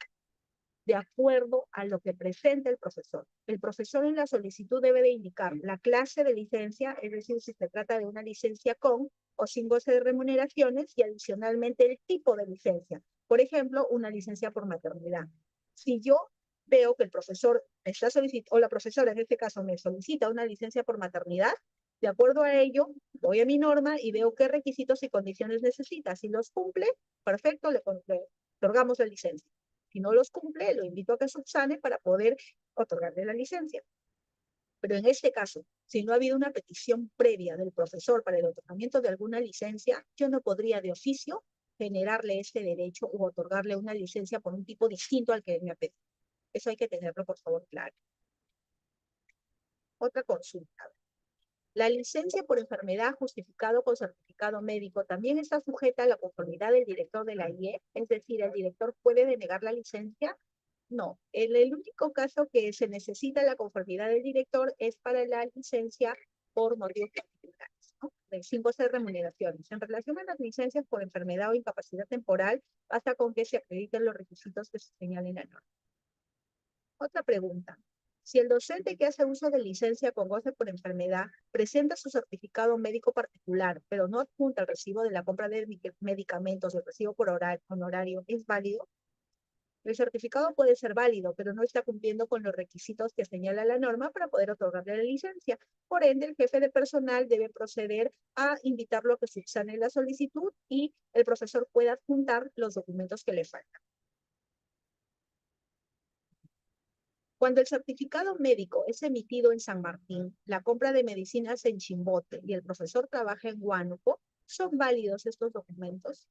de acuerdo a lo que presenta el profesor. El profesor en la solicitud debe de indicar la clase de licencia, es decir, si se trata de una licencia con o sin goce de remuneraciones y adicionalmente el tipo de licencia. Por ejemplo, una licencia por maternidad. Si yo veo que el profesor está solicitando, o la profesora en este caso me solicita una licencia por maternidad, de acuerdo a ello, voy a mi norma y veo qué requisitos y condiciones necesita. Si los cumple, perfecto, le otorgamos la licencia. Si no los cumple, lo invito a que subsane para poder otorgarle la licencia. Pero en este caso, si no ha habido una petición previa del profesor para el otorgamiento de alguna licencia, yo no podría de oficio generarle este derecho o otorgarle una licencia por un tipo distinto al que él me ha pedido. Eso hay que tenerlo, por favor, claro. Otra consulta. La licencia por enfermedad justificado con certificado médico también está sujeta a la conformidad del director de la IE, es decir, el director puede denegar la licencia. No, el único caso que se necesita la conformidad del director es para la licencia por motivos particulares, ¿no? Sin goce de remuneraciones. En relación a las licencias por enfermedad o incapacidad temporal, basta con que se acrediten los requisitos que se señalen en la norma. Otra pregunta. Si el docente que hace uso de licencia con goce por enfermedad presenta su certificado médico particular, pero no adjunta el recibo de la compra de medicamentos, el recibo por honorario, ¿es válido? El certificado puede ser válido, pero no está cumpliendo con los requisitos que señala la norma para poder otorgarle la licencia. Por ende, el jefe de personal debe proceder a invitarlo a que subsane la solicitud y el profesor puede adjuntar los documentos que le faltan. Cuando el certificado médico es emitido en San Martín, la compra de medicinas en Chimbote y el profesor trabaja en Huánuco, ¿son válidos estos documentos?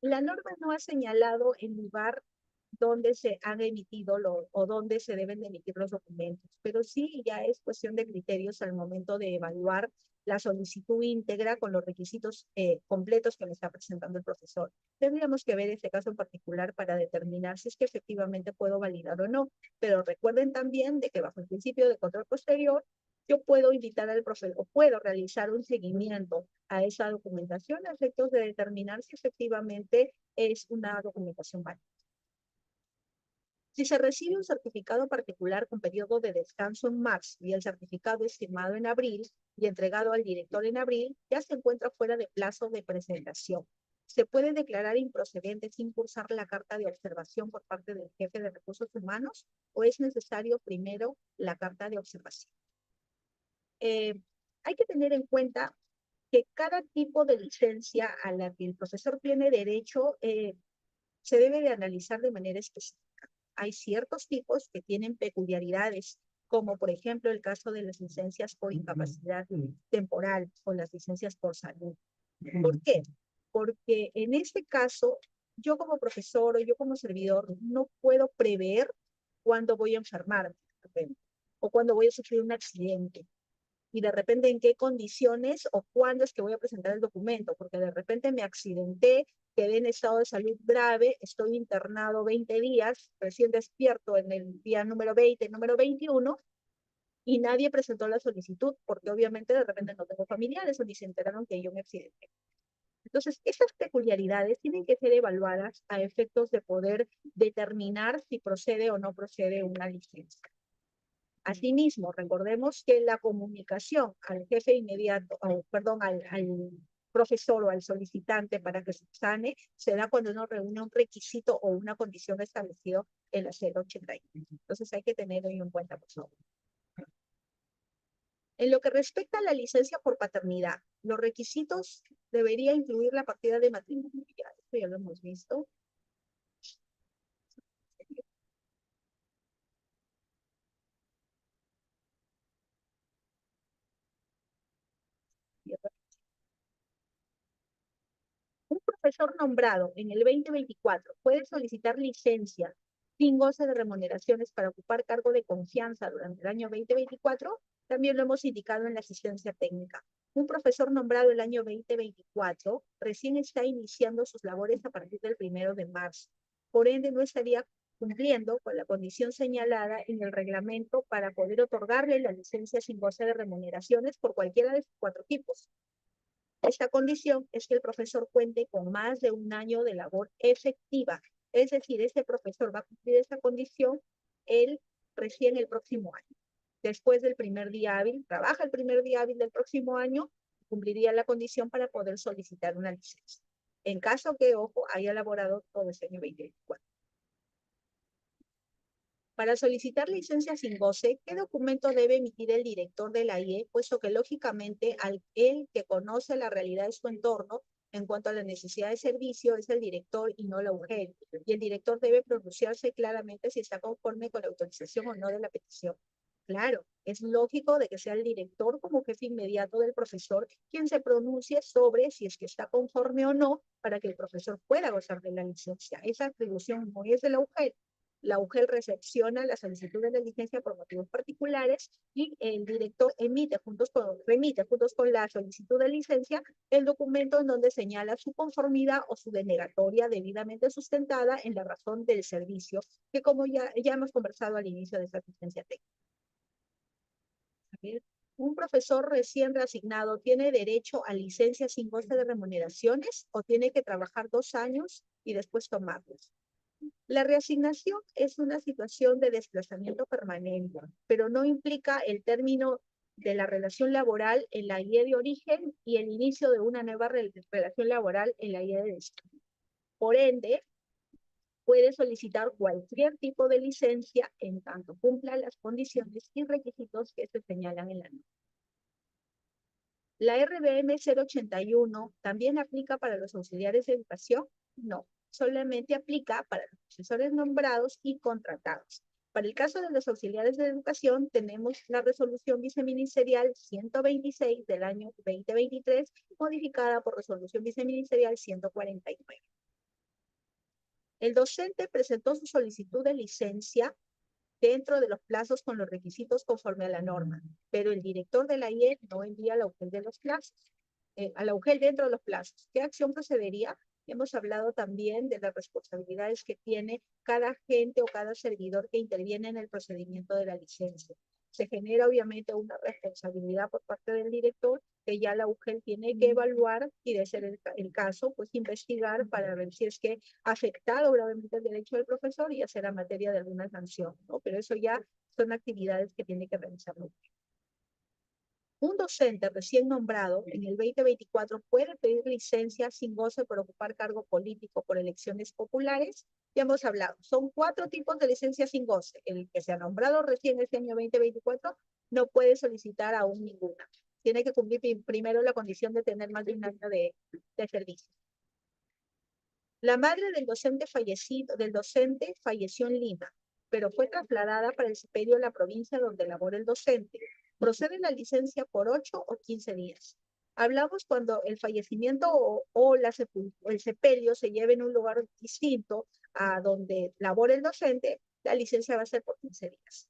La norma no ha señalado el lugar dónde se han emitido o dónde se deben de emitir los documentos. Pero sí, ya es cuestión de criterios al momento de evaluar la solicitud íntegra con los requisitos completos que me está presentando el profesor. Tendríamos que ver este caso en particular para determinar si es que efectivamente puedo validar o no. Pero recuerden también de que bajo el principio de control posterior, yo puedo invitar al profesor o puedo realizar un seguimiento a esa documentación a efectos de determinar si efectivamente es una documentación válida. Si se recibe un certificado particular con periodo de descanso en marzo y el certificado es firmado en abril y entregado al director en abril, ya se encuentra fuera de plazo de presentación. Se puede declarar improcedente sin cursar la carta de observación por parte del jefe de recursos humanos o es necesario primero la carta de observación. Hay que tener en cuenta que cada tipo de licencia a la que el profesor tiene derecho se debe de analizar de manera específica. Hay ciertos tipos que tienen peculiaridades, como por ejemplo el caso de las licencias por incapacidad temporal o las licencias por salud. ¿Por qué? Porque en este caso, yo como profesor o yo como servidor no puedo prever cuándo voy a enfermarme, o cuándo voy a sufrir un accidente, y de repente en qué condiciones o cuándo es que voy a presentar el documento, porque de repente me accidenté, quedé en estado de salud grave, estoy internado 20 días, recién despierto en el día número 20, número 21, y nadie presentó la solicitud, porque obviamente de repente no tengo familiares o ni se enteraron que yo me accidenté. Entonces, esas peculiaridades tienen que ser evaluadas a efectos de poder determinar si procede o no procede una licencia. Asimismo, recordemos que la comunicación al jefe inmediato, perdón, al profesor o al solicitante para que subsane se da cuando uno reúne un requisito o una condición establecido en la 081. Entonces hay que tenerlo en cuenta, por favor. En lo que respecta a la licencia por paternidad, los requisitos debería incluir la partida de matrimonio. Esto ya lo hemos visto. Un profesor nombrado en el 2024 puede solicitar licencia sin goce de remuneraciones para ocupar cargo de confianza durante el año 2024. También lo hemos indicado en la asistencia técnica. Un profesor nombrado el año 2024 recién está iniciando sus labores a partir del 1 de marzo. Por ende, no estaría cumpliendo con la condición señalada en el reglamento para poder otorgarle la licencia sin goce de remuneraciones por cualquiera de sus 4 tipos. Esta condición es que el profesor cuente con más de un año de labor efectiva. Es decir, este profesor va a cumplir esta condición recién el próximo año. Después del primer día hábil, trabaja el primer día hábil del próximo año, cumpliría la condición para poder solicitar una licencia. En caso que, ojo, haya elaborado todo este año 2024. Para solicitar licencia sin goce, ¿qué documento debe emitir el director de la IE? Puesto que lógicamente él que conoce la realidad de su entorno en cuanto a la necesidad de servicio es el director y no la UGEL. Y el director debe pronunciarse claramente si está conforme con la autorización o no de la petición. Claro, es lógico de que sea el director como jefe inmediato del profesor quien se pronuncie sobre si es que está conforme o no para que el profesor pueda gozar de la licencia. Esa atribución no es de la UGEL. La UGEL recepciona la solicitud de la licencia por motivos particulares y el director remite juntos con la solicitud de licencia el documento en donde señala su conformidad o su denegatoria debidamente sustentada en la razón del servicio, que como ya hemos conversado al inicio de esta asistencia técnica. ¿Un profesor recién reasignado tiene derecho a licencia sin goce de remuneraciones o tiene que trabajar 2 años y después tomarlos? La reasignación es una situación de desplazamiento permanente, pero no implica el término de la relación laboral en la IE de origen y el inicio de una nueva relación laboral en la IE de destino. Por ende, puede solicitar cualquier tipo de licencia en tanto cumpla las condiciones y requisitos que se señalan en la norma. ¿La RBM 081 también aplica para los auxiliares de educación? No, solamente aplica para los profesores nombrados y contratados. Para el caso de los auxiliares de educación, tenemos la resolución viceministerial 126 del año 2023, modificada por resolución viceministerial 149. El docente presentó su solicitud de licencia dentro de los plazos con los requisitos conforme a la norma, pero el director de la IE no envía la UGEL de los plazos, a la UGEL dentro de los plazos. ¿Qué acción procedería? Hemos hablado también de las responsabilidades que tiene cada agente o cada servidor que interviene en el procedimiento de la licencia. Se genera obviamente una responsabilidad por parte del director que ya la UGEL tiene que evaluar y de ser el caso, pues investigar para ver si es que ha afectado gravemente el derecho del profesor y hacer a materia de alguna sanción, ¿no? Pero eso ya son actividades que tiene que realizar la UGEL. Un docente recién nombrado en el 2024 puede pedir licencia sin goce por ocupar cargo político por elecciones populares. Ya hemos hablado, son 4 tipos de licencia sin goce. El que se ha nombrado recién este año 2024 no puede solicitar aún ninguna. Tiene que cumplir primero la condición de tener más de un año de servicio. La madre del docente falleció en Lima, pero fue trasladada para el sepelio de la provincia donde labora el docente. Procede la licencia por 8 o 15 días. Hablamos cuando el fallecimiento o el sepelio se lleve en un lugar distinto a donde labora el docente, la licencia va a ser por 15 días.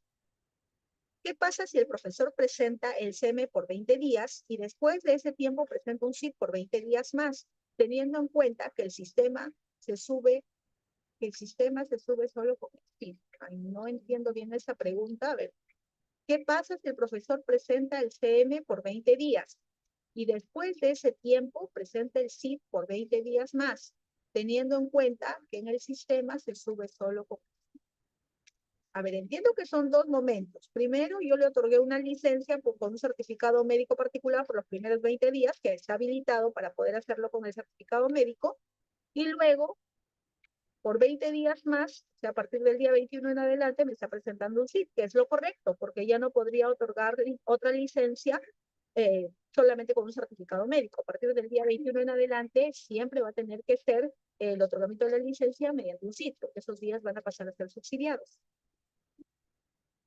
¿Qué pasa si el profesor presenta el SEME por 20 días y después de ese tiempo presenta un SIT por 20 días más, teniendo en cuenta que el sistema se sube solo con el SIT? Ay, no entiendo bien esa pregunta. A ver, ¿qué pasa si el profesor presenta el CM por 20 días y después de ese tiempo presenta el SIT por 20 días más, teniendo en cuenta que en el sistema se sube solo con... A ver, entiendo que son 2 momentos. Primero, yo le otorgué una licencia con un certificado médico particular por los primeros 20 días, que está habilitado para poder hacerlo con el certificado médico, y luego, por 20 días más, o sea, a partir del día 21 en adelante, me está presentando un SIT, que es lo correcto, porque ya no podría otorgar otra licencia solamente con un certificado médico. A partir del día 21 en adelante, siempre va a tener que ser el otorgamiento de la licencia mediante un SIT, porque esos días van a pasar a ser subsidiados.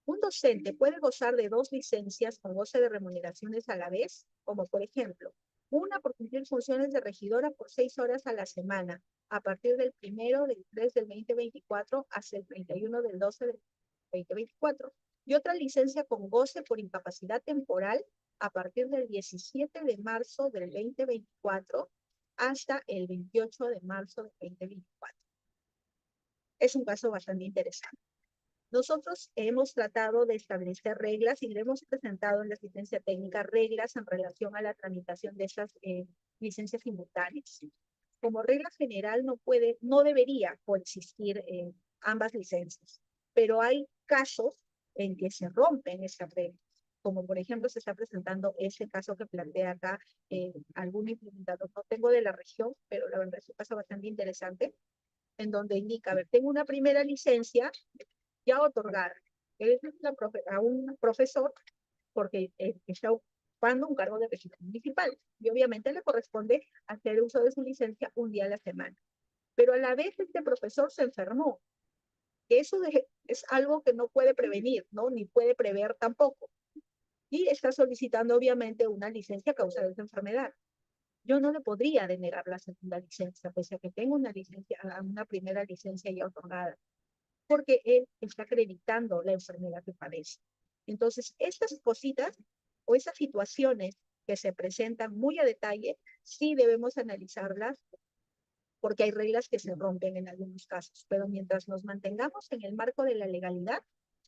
Un docente puede gozar de 2 licencias con goce de remuneraciones a la vez, como por ejemplo, una por cumplir funciones de regidora por 6 horas a la semana, a partir del 1 del 3 del 2024 hasta el 31 del 12 del 2024, y otra licencia con goce por incapacidad temporal a partir del 17 de marzo del 2024 hasta el 28 de marzo del 2024. Es un caso bastante interesante. Nosotros hemos tratado de establecer reglas y le hemos presentado en la asistencia técnica reglas en relación a la tramitación de esas licencias simultáneas. Como regla general no debería coexistir ambas licencias, pero hay casos en que se rompen esas reglas, como por ejemplo se está presentando ese caso que plantea acá algún implementador, no tengo de la región, pero la verdad es un caso bastante interesante, en donde indica, a ver, tengo una primera licencia ya otorgada a un profesor porque está ocupando un cargo de registro municipal y obviamente le corresponde hacer uso de su licencia un día a la semana. Pero a la vez este profesor se enfermó, que eso es algo que no puede prevenir, ¿no? Ni puede prever tampoco. Y está solicitando obviamente una licencia a causa de esa enfermedad. Yo no le podría denegar la segunda licencia, pese a que tengo una primera licencia ya otorgada, porque él está acreditando la enfermedad que padece. Entonces, estas cositas o esas situaciones que se presentan muy a detalle, sí debemos analizarlas porque hay reglas que se rompen en algunos casos, pero mientras nos mantengamos en el marco de la legalidad,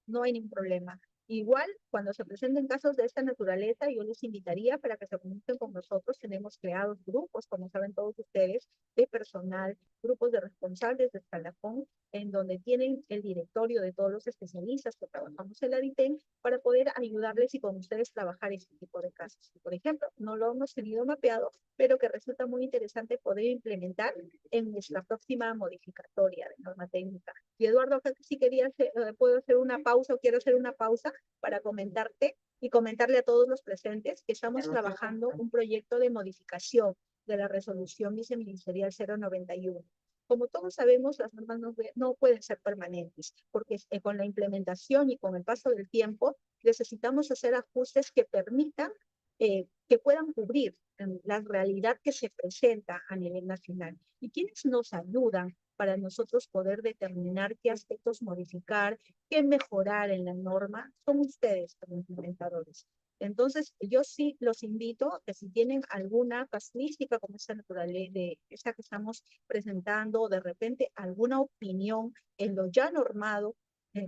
no hay ningún problema. Igual, cuando se presenten casos de esta naturaleza, yo les invitaría para que se comuniquen con nosotros. Tenemos creados grupos, como saben todos ustedes, de personal, grupos de responsables de escalafón, en donde tienen el directorio de todos los especialistas que trabajamos en la DITEN para poder ayudarles y con ustedes trabajar este tipo de casos. Por ejemplo, no lo hemos tenido mapeado, pero que resulta muy interesante poder implementar en nuestra próxima modificatoria de norma técnica. Y Eduardo, si quería puedo hacer una pausa o quiero hacer una pausa para comentarte y comentarle a todos los presentes que estamos trabajando un proyecto de modificación de la resolución viceministerial 091. Como todos sabemos, las normas no pueden ser permanentes, porque con la implementación y con el paso del tiempo necesitamos hacer ajustes que permitan que puedan cubrir la realidad que se presenta a nivel nacional. ¿Y quiénes nos ayudan para nosotros poder determinar qué aspectos modificar, qué mejorar en la norma, son ustedes los implementadores. Entonces, yo sí los invito a que si tienen alguna casuística como esta naturaleza, de esta que estamos presentando, o de repente alguna opinión en lo ya normado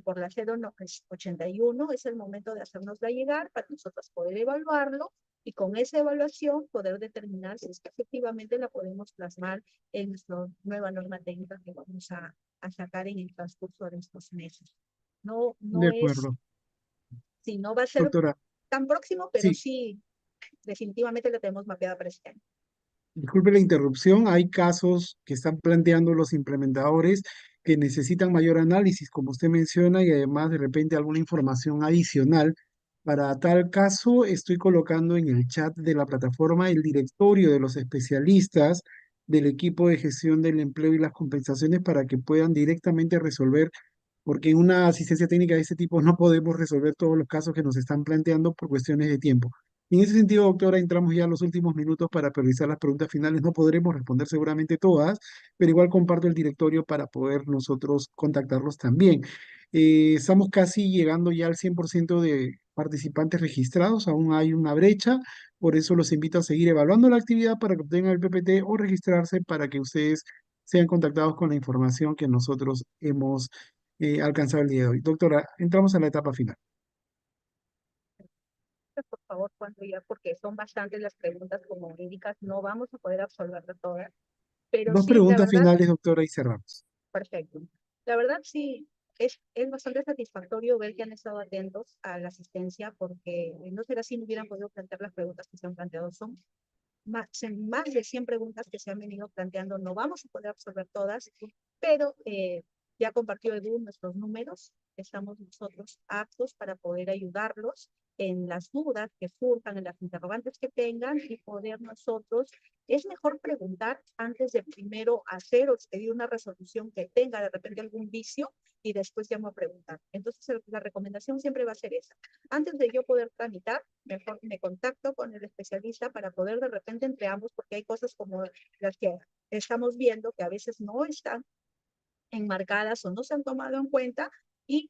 por la 081, es el momento de hacérnosla llegar para nosotros poder evaluarlo y con esa evaluación poder determinar si es que efectivamente la podemos plasmar en nuestra nueva norma técnica que vamos a sacar en el transcurso de estos meses. No, De no es, acuerdo. si no va a ser Doctora, tan próximo, pero sí, sí, definitivamente la tenemos mapeada para este año. disculpe la interrupción, hay casos que están planteando los implementadores que necesitan mayor análisis, como usted menciona, y además de repente alguna información adicional. Para tal caso, estoy colocando en el chat de la plataforma el directorio de los especialistas del equipo de gestión del empleo y las compensaciones para que puedan directamente resolver, porque en una asistencia técnica de este tipo no podemos resolver todos los casos que nos están planteando por cuestiones de tiempo. En ese sentido, doctora, entramos ya a los últimos minutos para priorizar las preguntas finales. No podremos responder seguramente todas, pero igual comparto el directorio para poder nosotros contactarlos también. Estamos casi llegando ya al 100% de participantes registrados, aún hay una brecha, por eso los invito a seguir evaluando la actividad para que obtengan el PPT o registrarse para que ustedes sean contactados con la información que nosotros hemos alcanzado el día de hoy. Doctora, entramos a la etapa final. Por favor, cuando ya, porque son bastantes las preguntas como médicas, no vamos a poder absolverlas todas, pero Dos sí, la preguntas verdad, finales, doctora, y cerramos. perfecto. La verdad, sí, es bastante satisfactorio ver que han estado atentos a la asistencia, porque no será si no hubieran podido plantear las preguntas que se han planteado. Son más de 100 preguntas que se han venido planteando. No vamos a poder absorber todas, pero ya compartió Edu nuestros números. Estamos nosotros aptos para poder ayudarlos en las dudas que surjan, en las interrogantes que tengan y poder nosotros. Es mejor preguntar antes de primero hacer o pedir una resolución que tenga de repente algún vicio y después llamo a preguntar. Entonces, la recomendación siempre va a ser esa. Antes de yo poder tramitar, mejor me contacto con el especialista para poder de repente entre ambos, porque hay cosas como las que estamos viendo que a veces no están enmarcadas o no se han tomado en cuenta y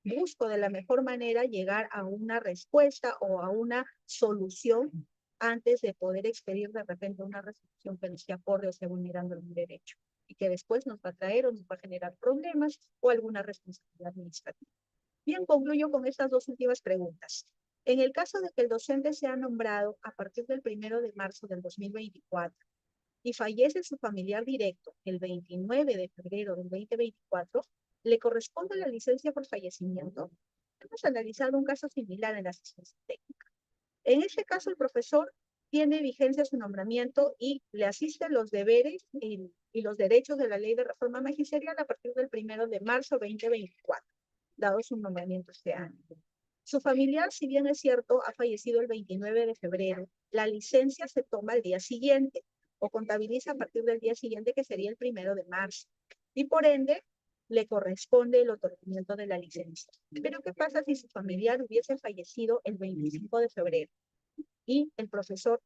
busco de la mejor manera llegar a una respuesta o a una solución antes de poder expedir de repente una resolución que no esté acorde o esté vulnerando algún derecho y que después nos va a traer o nos va a generar problemas o alguna responsabilidad administrativa. Bien, concluyo con estas dos últimas preguntas. En el caso de que el docente sea nombrado a partir del 1 de marzo del 2024 y fallece su familiar directo el 29 de febrero del 2024, le corresponde la licencia por fallecimiento. Hemos analizado un caso similar en la asistencia técnica. En este caso, el profesor tiene vigencia su nombramiento y le asisten los deberes y los derechos de la Ley de Reforma Magisterial a partir del 1 de marzo 2024, dado su nombramiento este año. Su familiar, si bien es cierto, ha fallecido el 29 de febrero, la licencia se toma el día siguiente o contabiliza a partir del día siguiente, que sería el 1 de marzo. Y por ende, le corresponde el otorgamiento de la licencia. Pero ¿qué pasa si su familiar hubiese fallecido el 25 de febrero? Y el profesor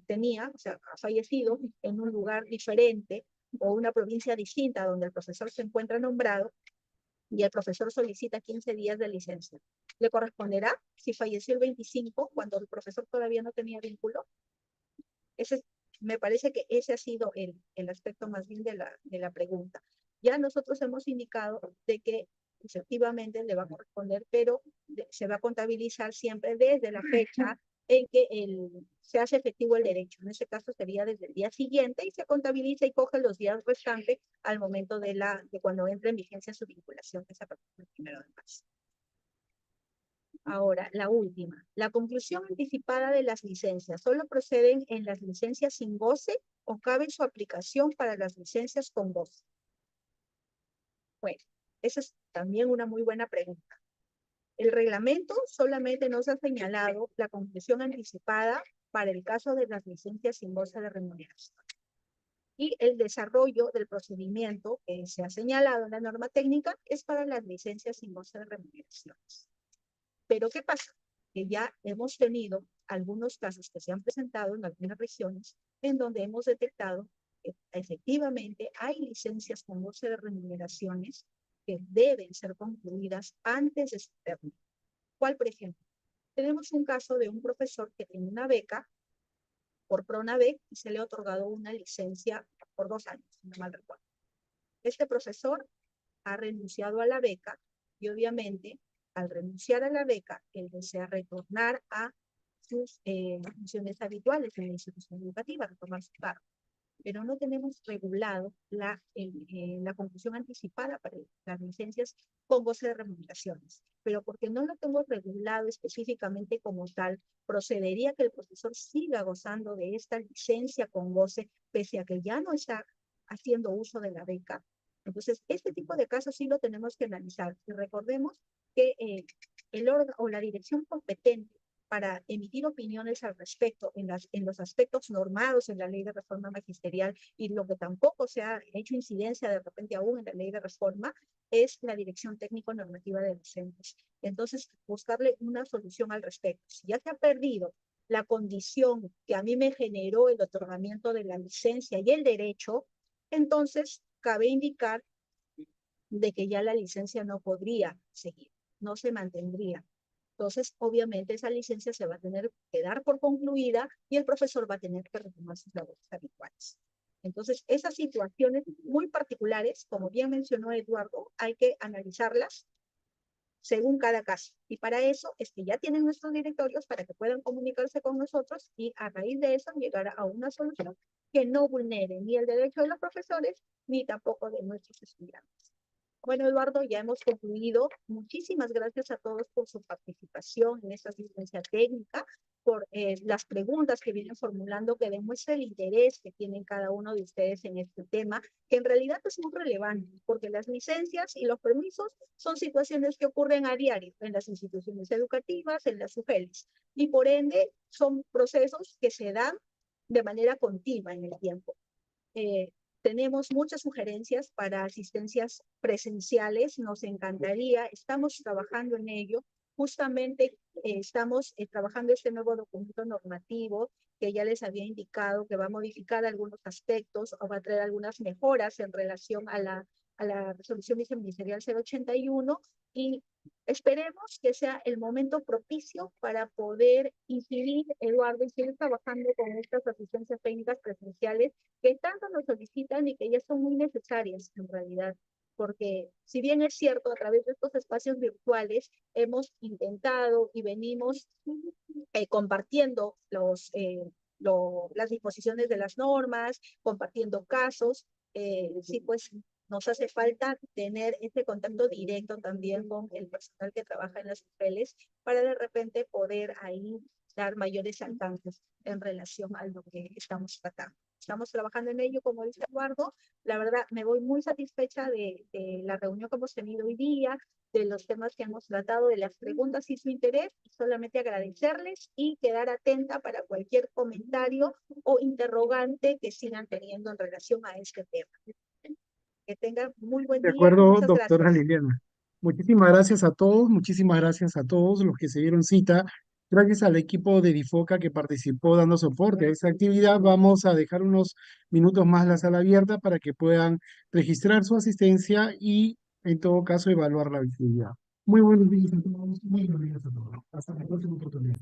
tenía, o sea, ha fallecido en un lugar diferente o una provincia distinta donde el profesor se encuentra nombrado y el profesor solicita 15 días de licencia. ¿Le corresponderá si falleció el 25 cuando el profesor todavía no tenía vínculo? Ese, me parece que ese ha sido el aspecto más bien de la pregunta. Ya nosotros hemos indicado de que efectivamente le va a corresponder, pero se va a contabilizar siempre desde la fecha en que se hace efectivo el derecho. En este caso sería desde el día siguiente y se contabiliza y coge los días restantes al momento de cuando entre en vigencia su vinculación, que es a partir del 1 de marzo. Ahora, la última. La conclusión anticipada de las licencias. ¿Solo proceden en las licencias sin goce o cabe su aplicación para las licencias con goce? Bueno, esa es también una muy buena pregunta. El reglamento solamente nos ha señalado la conclusión anticipada para el caso de las licencias sin goce de remuneración. Y el desarrollo del procedimiento que se ha señalado en la norma técnica es para las licencias sin goce de remuneraciones. Pero ¿qué pasa? Que ya hemos tenido algunos casos que se han presentado en algunas regiones en donde hemos detectado efectivamente hay licencias con goce de remuneraciones que deben ser concluidas antes de su término. ¿Cuál, por ejemplo? Tenemos un caso de un profesor que tiene una beca por PRONAVEC y se le ha otorgado una licencia por 2 años, si no mal recuerdo. Este profesor ha renunciado a la beca y obviamente al renunciar a la beca, él desea retornar a sus funciones habituales en la institución educativa, retomar su cargo. Pero no tenemos regulado la conclusión anticipada para las licencias con goce de remuneraciones. Pero porque no lo tengo regulado específicamente como tal, procedería que el profesor siga gozando de esta licencia con goce, pese a que ya no está haciendo uso de la beca. Entonces, este tipo de casos sí lo tenemos que analizar. Y recordemos que el órgano o la dirección competente para emitir opiniones al respecto en los aspectos normados en la ley de reforma magisterial y lo que tampoco se ha hecho incidencia de repente aún en la ley de reforma es la Dirección Técnico-Normativa de Docentes. Entonces, buscarle una solución al respecto. Si ya se ha perdido la condición que a mí me generó el otorgamiento de la licencia y el derecho, entonces cabe indicar de que ya la licencia no podría seguir, no se mantendría. Entonces, obviamente, esa licencia se va a tener que dar por concluida y el profesor va a tener que retomar sus labores habituales. Entonces, esas situaciones muy particulares, como bien mencionó Eduardo, hay que analizarlas según cada caso. Y para eso es que ya tienen nuestros directorios para que puedan comunicarse con nosotros y a raíz de eso llegar a una solución que no vulnere ni el derecho de los profesores ni tampoco de nuestros estudiantes. Bueno, Eduardo, ya hemos concluido. Muchísimas gracias a todos por su participación en esta asistencia técnica, por las preguntas que vienen formulando, que demuestra el interés que tienen cada uno de ustedes en este tema, que en realidad es muy relevante, porque las licencias y los permisos son situaciones que ocurren a diario en las instituciones educativas, en las UGELs, y por ende son procesos que se dan de manera continua en el tiempo. Tenemos muchas sugerencias para asistencias presenciales, nos encantaría, estamos trabajando en ello. Justamente estamos trabajando este nuevo documento normativo que ya les había indicado que va a modificar algunos aspectos o va a traer algunas mejoras en relación a la resolución viceministerial 081 y esperemos que sea el momento propicio para poder incidir, Eduardo, y seguir trabajando con estas asistencias técnicas presenciales que tanto nos solicitan y que ya son muy necesarias en realidad, porque si bien es cierto, a través de estos espacios virtuales hemos intentado y venimos compartiendo las disposiciones de las normas, compartiendo casos, sí, pues nos hace falta tener este contacto directo también con el personal que trabaja en las escuelas para de repente poder ahí dar mayores alcances en relación a lo que estamos tratando. Estamos trabajando en ello, como dice Eduardo. La verdad, me voy muy satisfecha de la reunión que hemos tenido hoy día, de los temas que hemos tratado, de las preguntas y su interés, y solamente agradecerles y quedar atenta para cualquier comentario o interrogante que sigan teniendo en relación a este tema. Que tengan muy buen De día. acuerdo, Muchas doctora gracias. Liliana. Muchísimas gracias a todos, muchísimas gracias a todos los que se dieron cita. Gracias al equipo de Difoca que participó dando soporte a esta actividad. Vamos a dejar unos minutos más la sala abierta para que puedan registrar su asistencia y, en todo caso, evaluar la actividad. Muy buenos días a todos. Muy buenos días a todos. Hasta la próxima oportunidad.